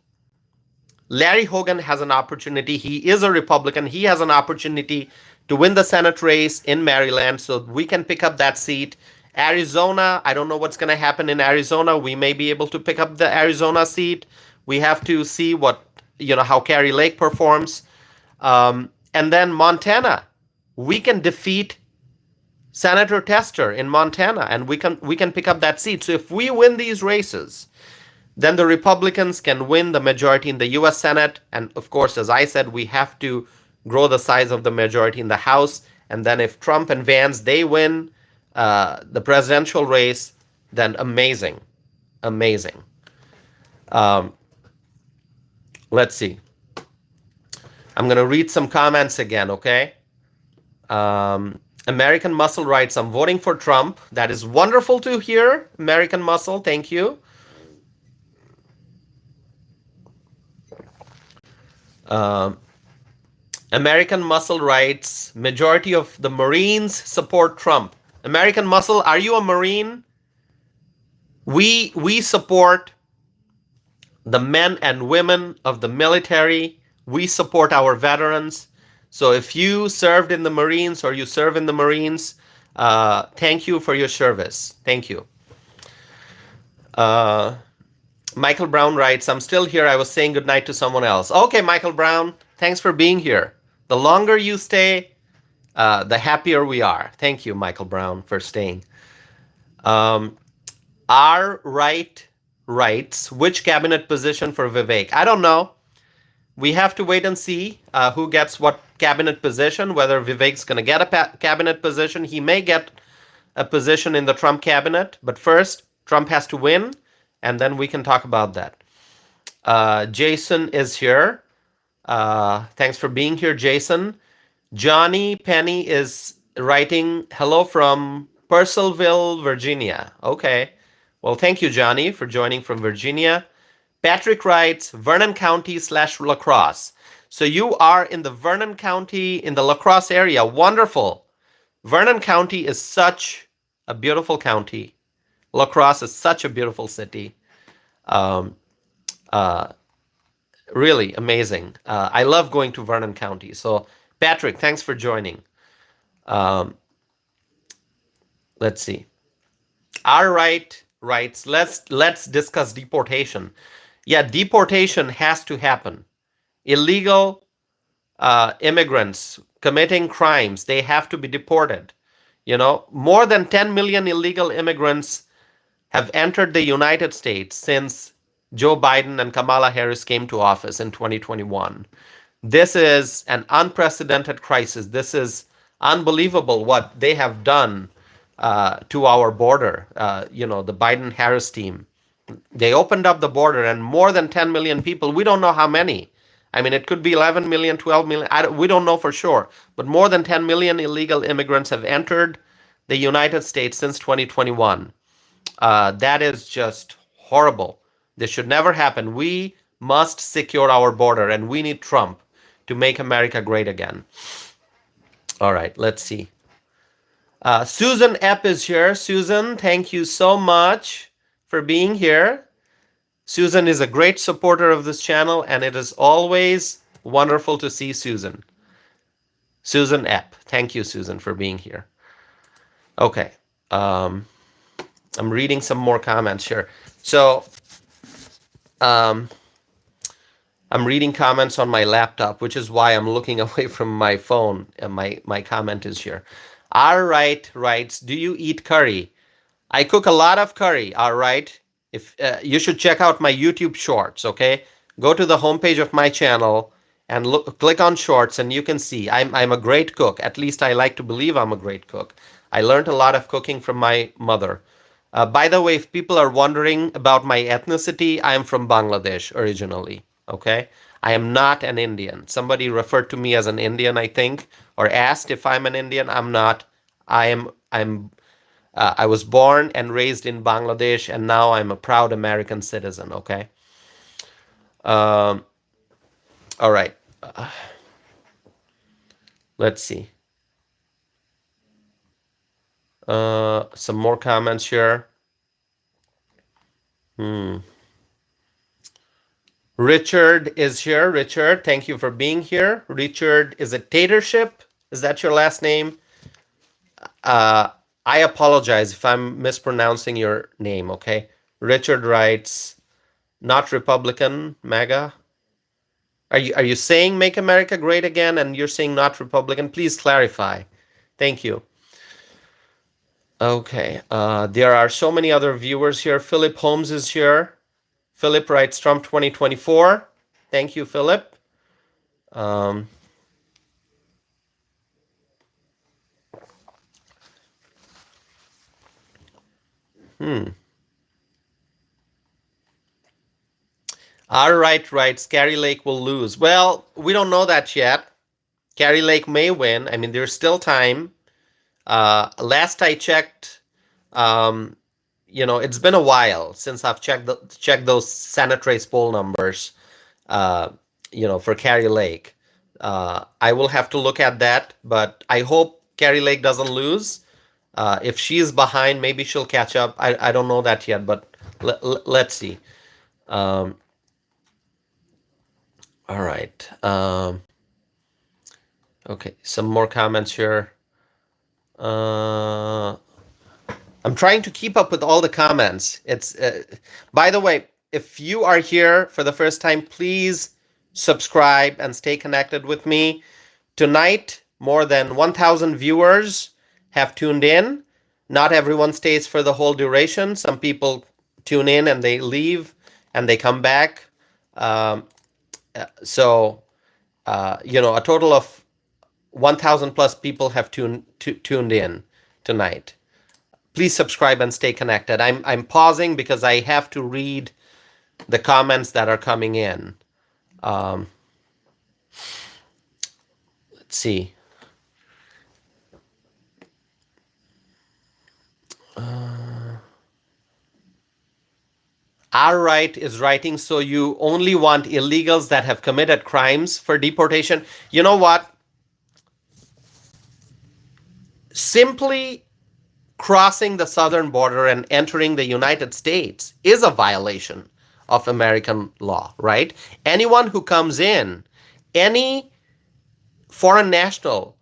Larry Hogan has an opportunity. He is a Republican. He has an opportunity to win the Senate race in Maryland, so we can pick up that seat. Arizona, I don't know what's going to happen in Arizona. We may be able to pick up the Arizona seat. We have to see how Kari Lake performs. And then Montana, we can defeat Senator Tester in Montana, and we can pick up that seat. So if we win these races, then the Republicans can win the majority in the U.S. Senate. And of course, as I said, we have to grow the size of the majority in the House. And then if Trump and Vance, they win the presidential race, then amazing. Amazing. Let's see. I'm going to read some comments again, okay? American Muscle writes, I'm voting for Trump. That is wonderful to hear, American Muscle. Thank you. American Muscle writes, majority of the Marines support Trump. American Muscle, are you a Marine? We support the men and women of the military. We support our veterans. So if you served in the Marines or you serve in the Marines, thank you for your service. Thank you. Michael Brown writes, I'm still here. I was saying goodnight to someone else. Okay, Michael Brown, thanks for being here. The longer you stay, the happier we are. Thank you, Michael Brown, for staying. R. Wright writes, which cabinet position for Vivek? I don't know. We have to wait and see who gets what cabinet position, whether Vivek's going to get a cabinet position. He may get a position in the Trump cabinet, but first, Trump has to win, and then we can talk about that. Jason is here. Thanks for being here, Jason. Johnny Penny is writing, hello from Purcellville, Virginia. Okay. Well, thank you, Johnny, for joining from Virginia. Patrick writes, Vernon County / La Crosse. So you are in the Vernon County, in the La Crosse area. Wonderful. Vernon County is such a beautiful county. La Crosse is such a beautiful city. Really amazing. I love going to Vernon County. So, Patrick, thanks for joining. Let's see. R. Wright writes, let's discuss deportation. Yeah, deportation has to happen. Illegal immigrants committing crimes, they have to be deported. More than 10 million illegal immigrants have entered the United States since Joe Biden and Kamala Harris came to office in 2021. This is an unprecedented crisis. This is unbelievable what they have done to our border. The Biden-Harris team. They opened up the border and more than 10 million people, we don't know how many. I mean, it could be 11 million, 12 million. We don't know for sure. But more than 10 million illegal immigrants have entered the United States since 2021. That is just horrible. This should never happen. We must secure our border, and we need Trump to make America great again. All right, let's see. Susan Epp is here. Susan, thank you so much for being here. Susan is a great supporter of this channel, and it is always wonderful to see Susan. Susan Epp. Thank you, Susan, for being here. Okay. I'm reading some more comments here. So, I'm reading comments on my laptop, which is why I'm looking away from my phone, and my comment is here. R. Wright writes, do you eat curry? I cook a lot of curry, all right? If you should check out my YouTube shorts, okay? Go to the homepage of my channel and click on shorts, and you can see I'm a great cook. At least I like to believe I'm a great cook. I learned a lot of cooking from my mother. By the way, if people are wondering about my ethnicity, I am from Bangladesh originally, okay? I am not an Indian. Somebody referred to me as an Indian, I think, or asked if I'm an Indian. I'm not. I was born and raised in Bangladesh, and now I'm a proud American citizen, okay? All right. Let's see. Some more comments here. Richard is here. Richard, thank you for being here. Richard, is it Tatership? Is that your last name? I apologize if I'm mispronouncing your name, okay? Richard writes, not Republican, MAGA. Are you saying Make America Great Again and you're saying not Republican? Please clarify. Thank you. Okay. There are so many other viewers here. Philip Holmes is here. Philip writes Trump 2024. Thank you, Philip. All right. Carrie Lake will lose. Well, we don't know that yet. Carrie Lake may win. I mean, there's still time. Last I checked, it's been a while since I've checked those Senate race poll numbers, for Carrie Lake. I will have to look at that, but I hope Carrie Lake doesn't lose. If she's behind, maybe she'll catch up. I don't know that yet, but let's see. All right. Okay, some more comments here. I'm trying to keep up with all the comments. It's by the way, if you are here for the first time, please subscribe and stay connected with me. Tonight, more than 1,000 viewers have tuned in. Not everyone stays for the whole duration. Some people tune in and they leave and they come back. So a total of 1,000 plus people have tuned in tonight. Please subscribe and stay connected. I'm pausing because I have to read the comments that are coming in. Let's see. Our right is writing, so you only want illegals that have committed crimes for deportation. You know what? Simply crossing the southern border and entering the United States is a violation of American law, right? Anyone who comes in, any foreign national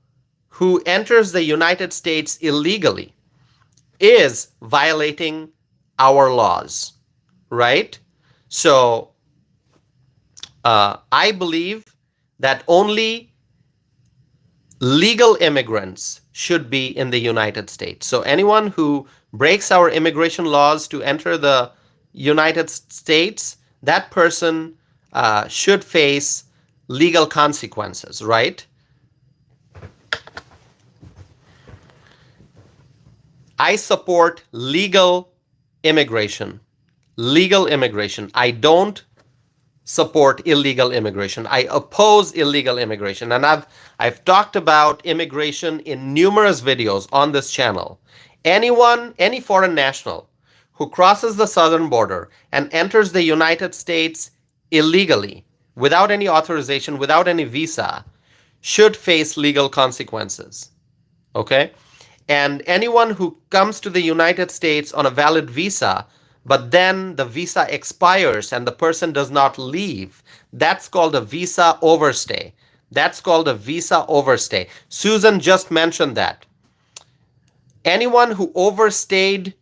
who enters the United States illegally is violating our laws, right? So I believe that only legal immigrants should be in the United States. So anyone who breaks our immigration laws to enter the United States, that person should face legal consequences, right? I support legal immigration. Legal immigration. I don't support illegal immigration. I oppose illegal immigration. And I've talked about immigration in numerous videos on this channel. Any foreign national who crosses the southern border and enters the United States illegally, without any authorization, without any visa, should face legal consequences. Okay? And anyone who comes to the United States on a valid visa, but then the visa expires and the person does not leave, that's called a visa overstay. That's called a visa overstay. Susan just mentioned that. Anyone who overstayed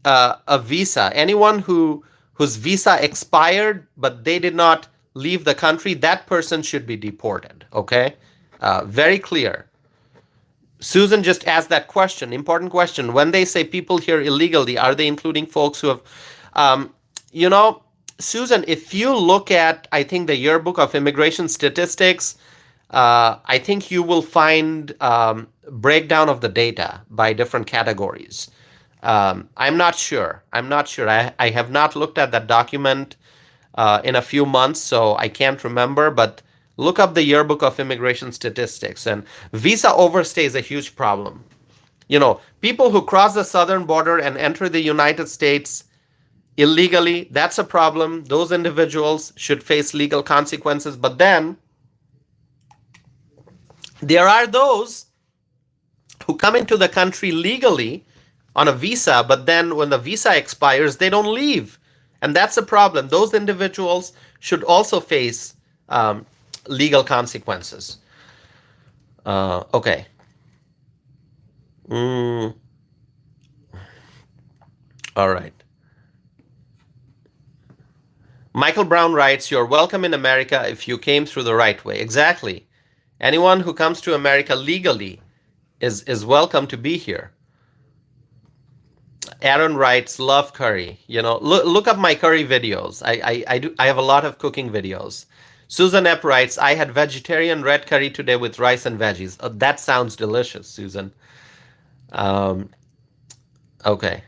a visa, anyone whose visa expired but they did not leave the country, that person should be deported. Okay? Very clear. Susan just asked that question, important question. When they say people here illegally, are they including folks who have, Susan, if you look at, I think, the Yearbook of Immigration Statistics, I think you will find breakdown of the data by different categories. I'm not sure. I have not looked at that document in a few months, so I can't remember, but look up the Yearbook of Immigration Statistics, and visa overstay is a huge problem. People who cross the southern border and enter the United States illegally, that's a problem. Those individuals should face legal consequences. But then there are those who come into the country legally on a visa, but then when the visa expires, they don't leave. And that's a problem. Those individuals should also face legal consequences. Okay. All right. Michael Brown writes, "You're welcome in America if you came through the right way." Exactly. Anyone who comes to America legally is welcome to be here. Aaron writes, "Love curry." Look up my curry videos. I have a lot of cooking videos. Susan Epp writes, "I had vegetarian red curry today with rice and veggies." Oh, that sounds delicious, Susan. Okay.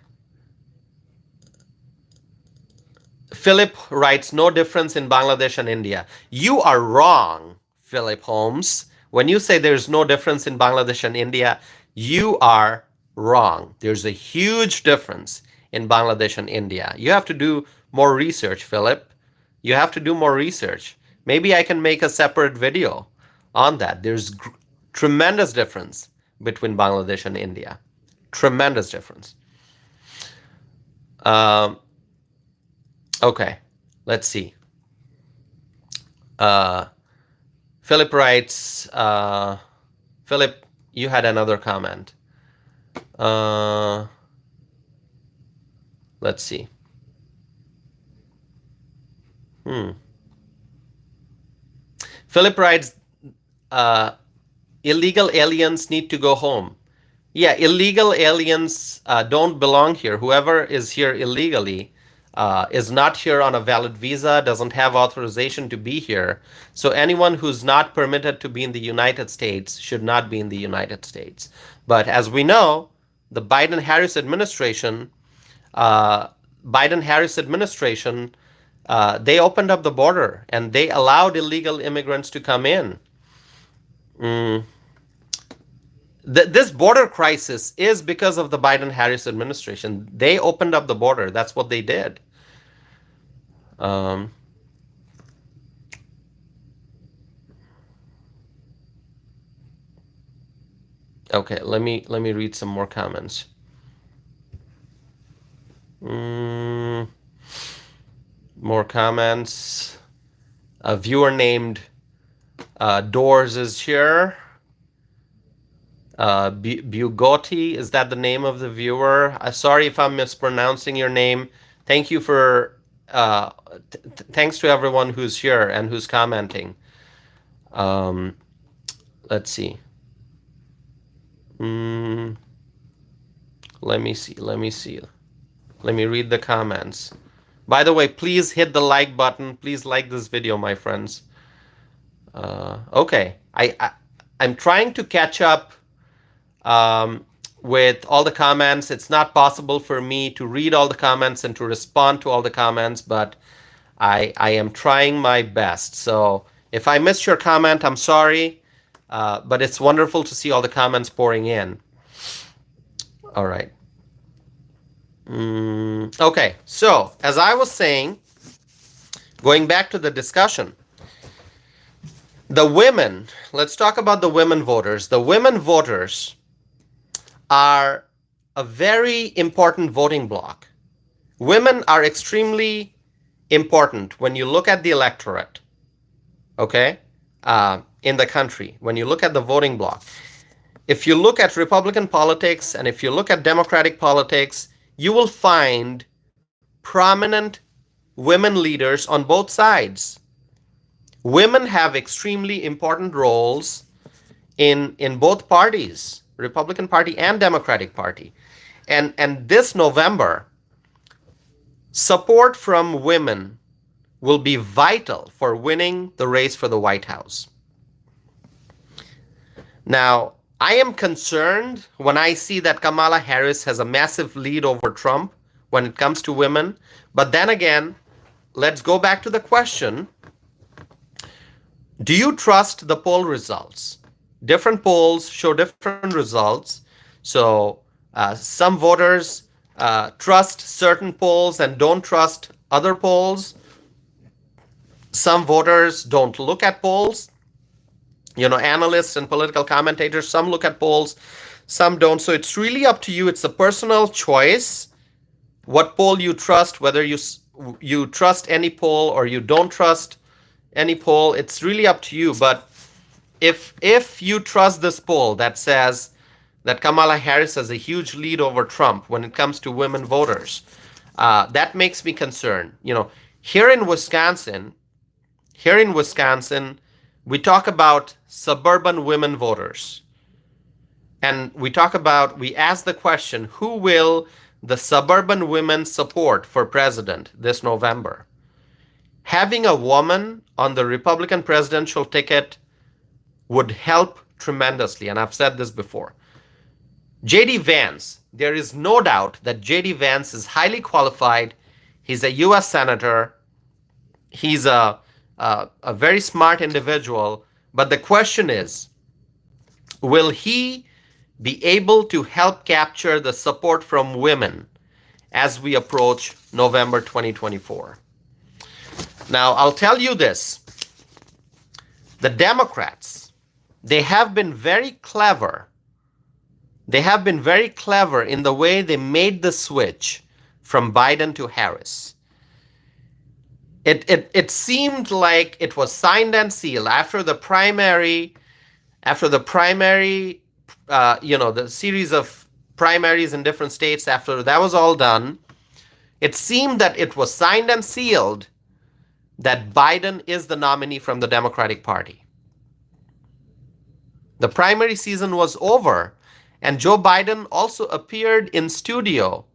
Philip writes, "No difference in Bangladesh and India." You are wrong, Philip Holmes. When you say there's no difference in Bangladesh and India, you are wrong. There's a huge difference in Bangladesh and India. You have to do more research, Philip. You have to do more research. Maybe I can make a separate video on that. There's tremendous difference between Bangladesh and India. Tremendous difference. Okay, let's see. Philip writes, Philip, you had another comment. Let's see. Philip writes, illegal aliens need to go home. Yeah, illegal aliens don't belong here. Whoever is here illegally is not here on a valid visa, doesn't have authorization to be here. So anyone who's not permitted to be in the United States should not be in the United States. But as we know, the Biden-Harris administration, they opened up the border and they allowed illegal immigrants to come in. This border crisis is because of the Biden-Harris administration. They opened up the border. That's what they did. Okay, let me read some more comments. More comments. A viewer named Doors is here. Bugatti, is that the name of the viewer? Sorry if I'm mispronouncing your name. Thank you for thanks to everyone who's here and who's commenting. Let's see. Let me see. Let me read the comments. By the way, please hit the like button. Please like this video, my friends. Okay, I'm trying to catch up with all the comments. It's not possible for me to read all the comments and to respond to all the comments, but I am trying my best. So if I missed your comment, I'm sorry, but it's wonderful to see all the comments pouring in. All right. Okay, so as I was saying, going back to the discussion, the women, let's talk about the women voters. The women voters are a very important voting bloc. Women are extremely important when you look at the electorate, okay, in the country, when you look at the voting bloc. If you look at Republican politics and if you look at Democratic politics, you will find prominent women leaders on both sides. Women have extremely important roles in both parties, Republican Party and Democratic Party. And this November, support from women will be vital for winning the race for the White House. Now, I am concerned when I see that Kamala Harris has a massive lead over Trump when it comes to women. But then again, let's go back to the question, do you trust the poll results? Different polls show different results. So some voters trust certain polls and don't trust other polls. Some voters don't look at polls. You know, analysts and political commentators, some look at polls, some don't. So it's really up to you. It's a personal choice what poll you trust, whether you trust any poll or you don't trust any poll. It's really up to you. But if you trust this poll that says that Kamala Harris has a huge lead over Trump when it comes to women voters, that makes me concerned. Here in Wisconsin, we talk about suburban women voters. And we ask the question, who will the suburban women support for president this November? Having a woman on the Republican presidential ticket would help tremendously. And I've said this before. J.D. Vance, there is no doubt that J.D. Vance is highly qualified. He's a U.S. senator. He's a very smart individual. But the question is, will he be able to help capture the support from women as we approach November 2024? Now, I'll tell you this. The Democrats, they have been very clever. They have been very clever in the way they made the switch from Biden to Harris. It seemed like it was signed and sealed after the primary, the series of primaries in different states, after that was all done, it seemed that it was signed and sealed that Biden is the nominee from the Democratic Party. The primary season was over, and Joe Biden also appeared in studio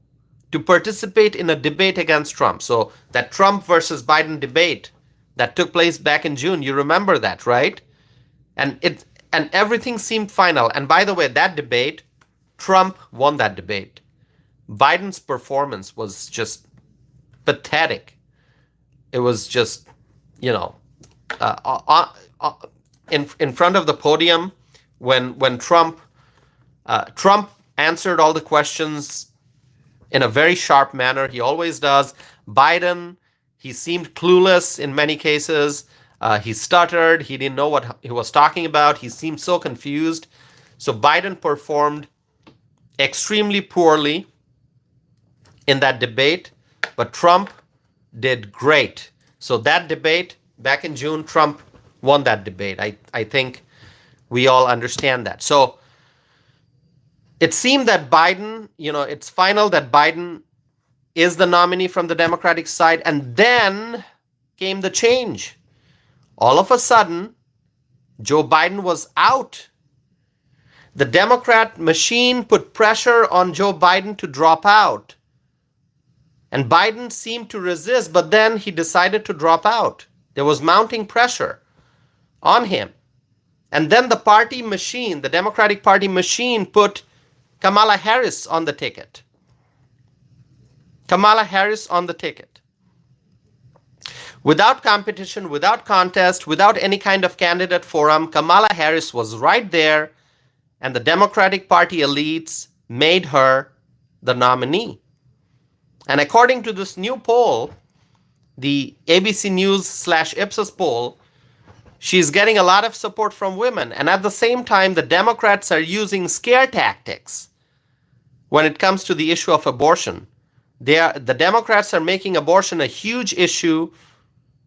to participate in a debate against Trump. So that Trump versus Biden debate that took place back in June, you remember that, right? And everything seemed final. And by the way, that debate, Trump won that debate. Biden's performance was just pathetic. It was just, in front of the podium when Trump answered all the questions in a very sharp manner. He always does. Biden, he seemed clueless in many cases. He stuttered. He didn't know what he was talking about. He seemed so confused. So Biden performed extremely poorly in that debate, but Trump did great. So that debate back in June, Trump won that debate. I think we all understand that. So it seemed that Biden, it's final that Biden is the nominee from the Democratic side. And then came the change. All of a sudden, Joe Biden was out. The Democrat machine put pressure on Joe Biden to drop out. And Biden seemed to resist, but then he decided to drop out. There was mounting pressure on him. And then the party machine, the Democratic Party machine, put Kamala Harris on the ticket. Kamala Harris on the ticket. Without competition, without contest, without any kind of candidate forum, Kamala Harris was right there, and the Democratic Party elites made her the nominee. And according to this new poll, the ABC News/Ipsos poll, she's getting a lot of support from women. And at the same time, the Democrats are using scare tactics when it comes to the issue of abortion. The Democrats are making abortion a huge issue,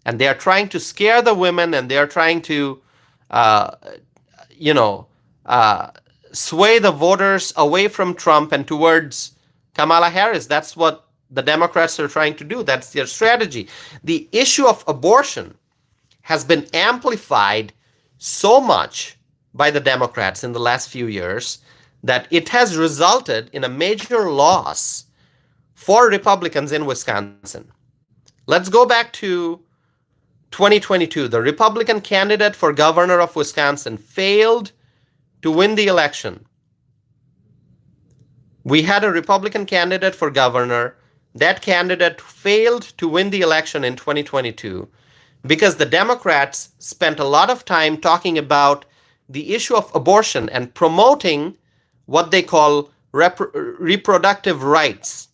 and they are trying to scare the women, and they are trying to, sway the voters away from Trump and towards Kamala Harris. That's what the Democrats are trying to do. That's their strategy. The issue of abortion has been amplified so much by the Democrats in the last few years that it has resulted in a major loss for Republicans in Wisconsin. Let's go back to 2022. The Republican candidate for governor of Wisconsin failed to win the election. We had a Republican candidate for governor. That candidate failed to win the election in 2022 because the Democrats spent a lot of time talking about the issue of abortion and promoting what they call reproductive rights,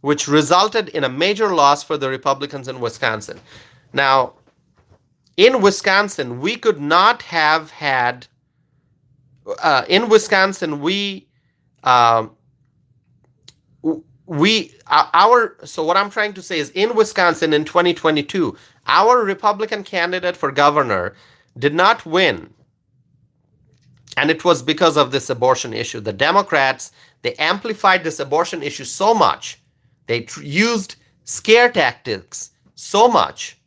which resulted in a major loss for the Republicans in Wisconsin. Now, in Wisconsin, we could not have had, we Um, so what I'm trying to say is, in Wisconsin in 2022, our Republican candidate for governor did not win, and it was because of this abortion issue. The Democrats, they amplified this abortion issue so much, they used scare tactics so much,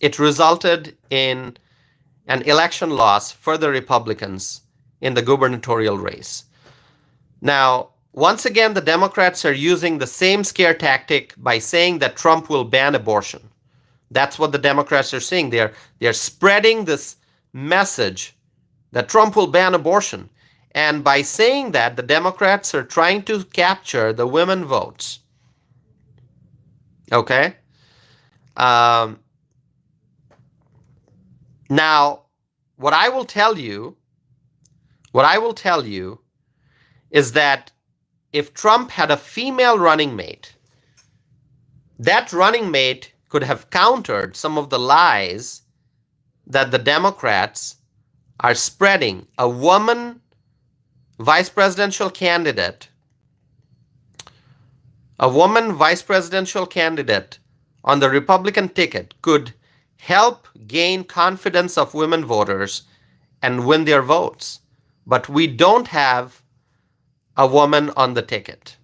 it resulted in an election loss for the Republicans in the gubernatorial race. Now, once again, the Democrats are using the same scare tactic by saying that Trump will ban abortion. That's what the Democrats are saying. They're spreading this message that Trump will ban abortion. And by saying that, the Democrats are trying to capture the women votes. Okay? Now, what I will tell you is that if Trump had a female running mate, that running mate could have countered some of the lies that the Democrats are spreading. A woman vice presidential candidate on the Republican ticket could help gain confidence of women voters and win their votes. But we don't have a woman on the ticket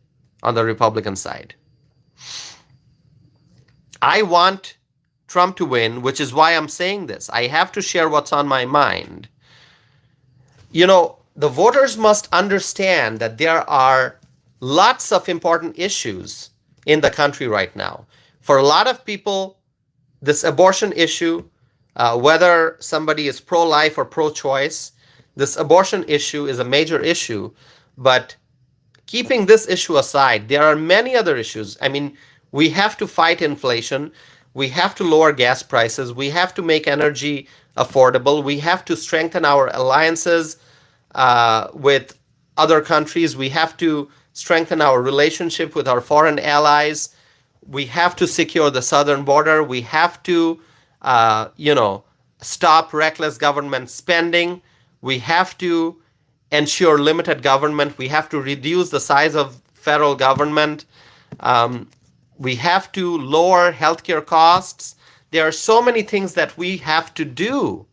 on the Republican side. I want Trump to win, which is why I'm saying this. I have to share what's on my mind. You know, the voters must understand that there are lots of important issues in the country right now. For a lot of people, this abortion issue, whether somebody is pro-life or pro-choice, this abortion issue is a major issue. But keeping this issue aside, there are many other issues. I mean, we have to fight inflation. We have to lower gas prices. We have to make energy affordable. We have to strengthen our alliances with other countries. We have to strengthen our relationship with our foreign allies. We have to secure the southern border. We have to, stop reckless government spending. We have to ensure limited government. We have to reduce the size of federal government. We have to lower healthcare costs. There are so many things that we have to do.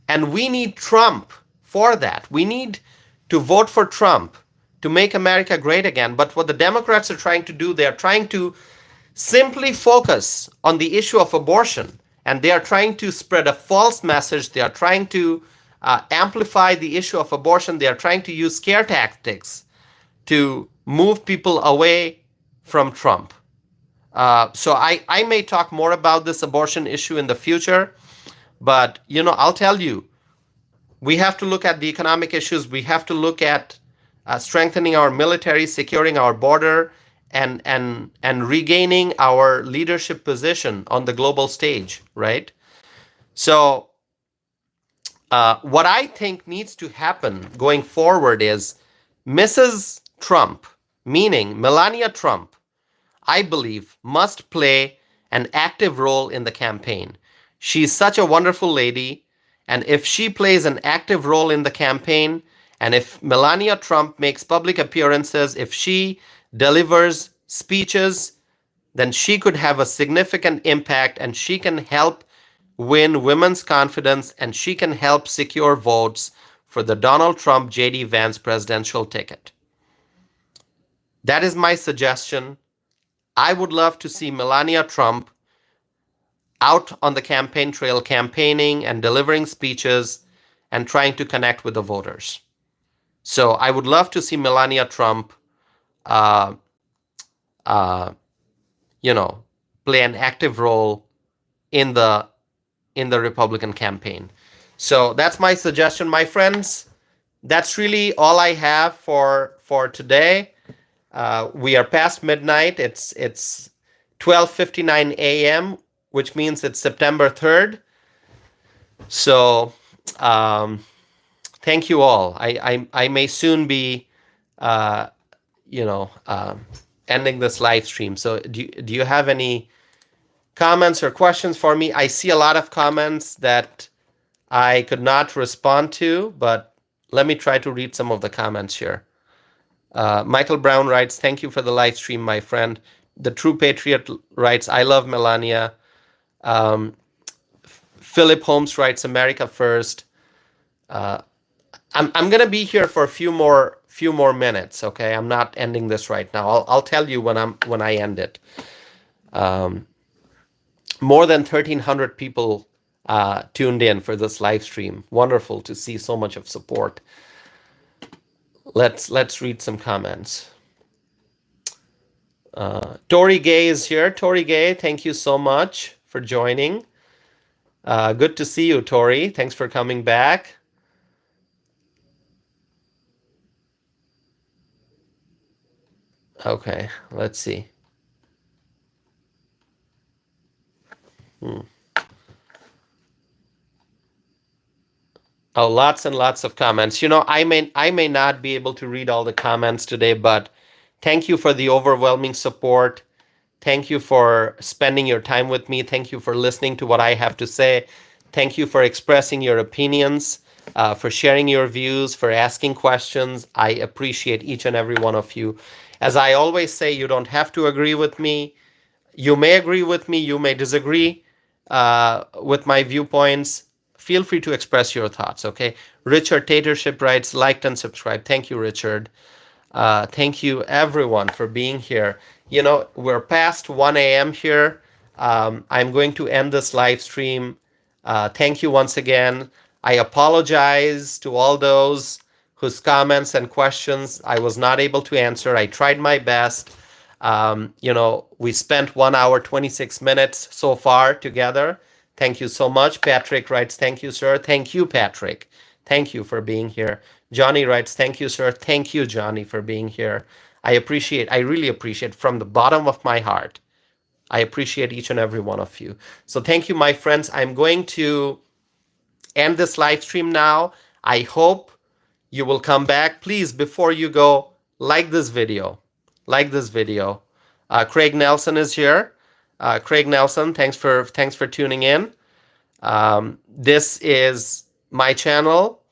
And we need Trump for that. We need to vote for Trump to make America great again. But what the Democrats are trying to do, they're trying to simply focus on the issue of abortion. And they are trying to spread a false message. They are trying to amplify the issue of abortion. They are trying to use scare tactics to move people away from Trump. So I may talk more about this abortion issue in the future. But, I'll tell you, we have to look at the economic issues. We have to look at strengthening our military, securing our border, and regaining our leadership position on the global stage, right? So what I think needs to happen going forward is Mrs. Trump, meaning Melania Trump, I believe, must play an active role in the campaign. She's such a wonderful lady, and if she plays an active role in the campaign, and if Melania Trump makes public appearances, if she delivers speeches, then she could have a significant impact, and she can help win women's confidence, and she can help secure votes for the Donald Trump J.D. Vance presidential ticket. That is my suggestion. I would love to see Melania Trump out on the campaign trail, campaigning and delivering speeches and trying to connect with the voters. So I would love to see Melania Trump, play an active role in the Republican campaign. So that's my suggestion, my friends. That's really all I have for today. We are past midnight. It's 12:59 a.m., which means it's September 3rd. So thank you all. I may soon be, ending this live stream. So do you have any comments or questions for me? I see a lot of comments that I could not respond to, but let me try to read some of the comments here. Michael Brown writes, thank you for the live stream, my friend. The True Patriot writes, I love Melania. Philip Holmes writes, America first. I'm gonna be here for a few more minutes. Okay, I'm not ending this right now. I'll tell you when I end it. More than 1,300 people tuned in for this live stream. Wonderful to see so much of support. Let's read some comments. Tori Gay is here. Tori Gay, thank you so much for joining. Good to see you, Tori. Thanks for coming back. Okay, let's see. Oh, lots and lots of comments. You know, I may not be able to read all the comments today, but thank you for the overwhelming support. Thank you for spending your time with me. Thank you for listening to what I have to say. Thank you for expressing your opinions, for sharing your views, for asking questions. I appreciate each and every one of you. As I always say, you don't have to agree with me. You may agree with me. You may disagree with my viewpoints. Feel free to express your thoughts, okay? Richard Tatership writes, liked and subscribed. Thank you, Richard. Thank you, everyone, for being here. You know, we're past 1 a.m. here. I'm going to end this live stream. Thank you once again. I apologize to all those whose comments and questions I was not able to answer. I tried my best. You know, we spent 1 hour, 26 minutes so far together. Thank you so much. Patrick writes, thank you, sir. Thank you, Patrick. Thank you for being here. Johnny writes, thank you, sir. Thank you, Johnny, for being here. I really appreciate from the bottom of my heart. I appreciate each and every one of you. So thank you, my friends. I'm going to end this live stream now. I hope you will come back. Please, before you go, like this video. Like this video. Craig Nelson is here. Craig Nelson, thanks for tuning in. This is my channel.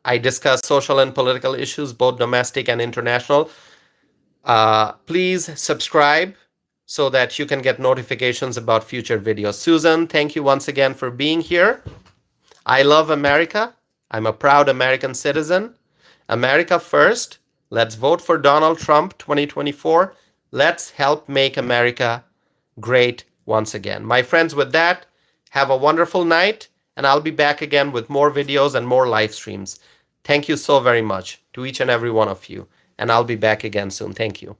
I discuss social and political issues, both domestic and international. Please subscribe so that you can get notifications about future videos. Susan, thank you once again for being here. I love America. I'm a proud American citizen. America first. Let's vote for Donald Trump 2024. Let's help make America great once again. My friends, with that, have a wonderful night, and I'll be back again with more videos and more live streams. Thank you so very much to each and every one of you, and I'll be back again soon. Thank you.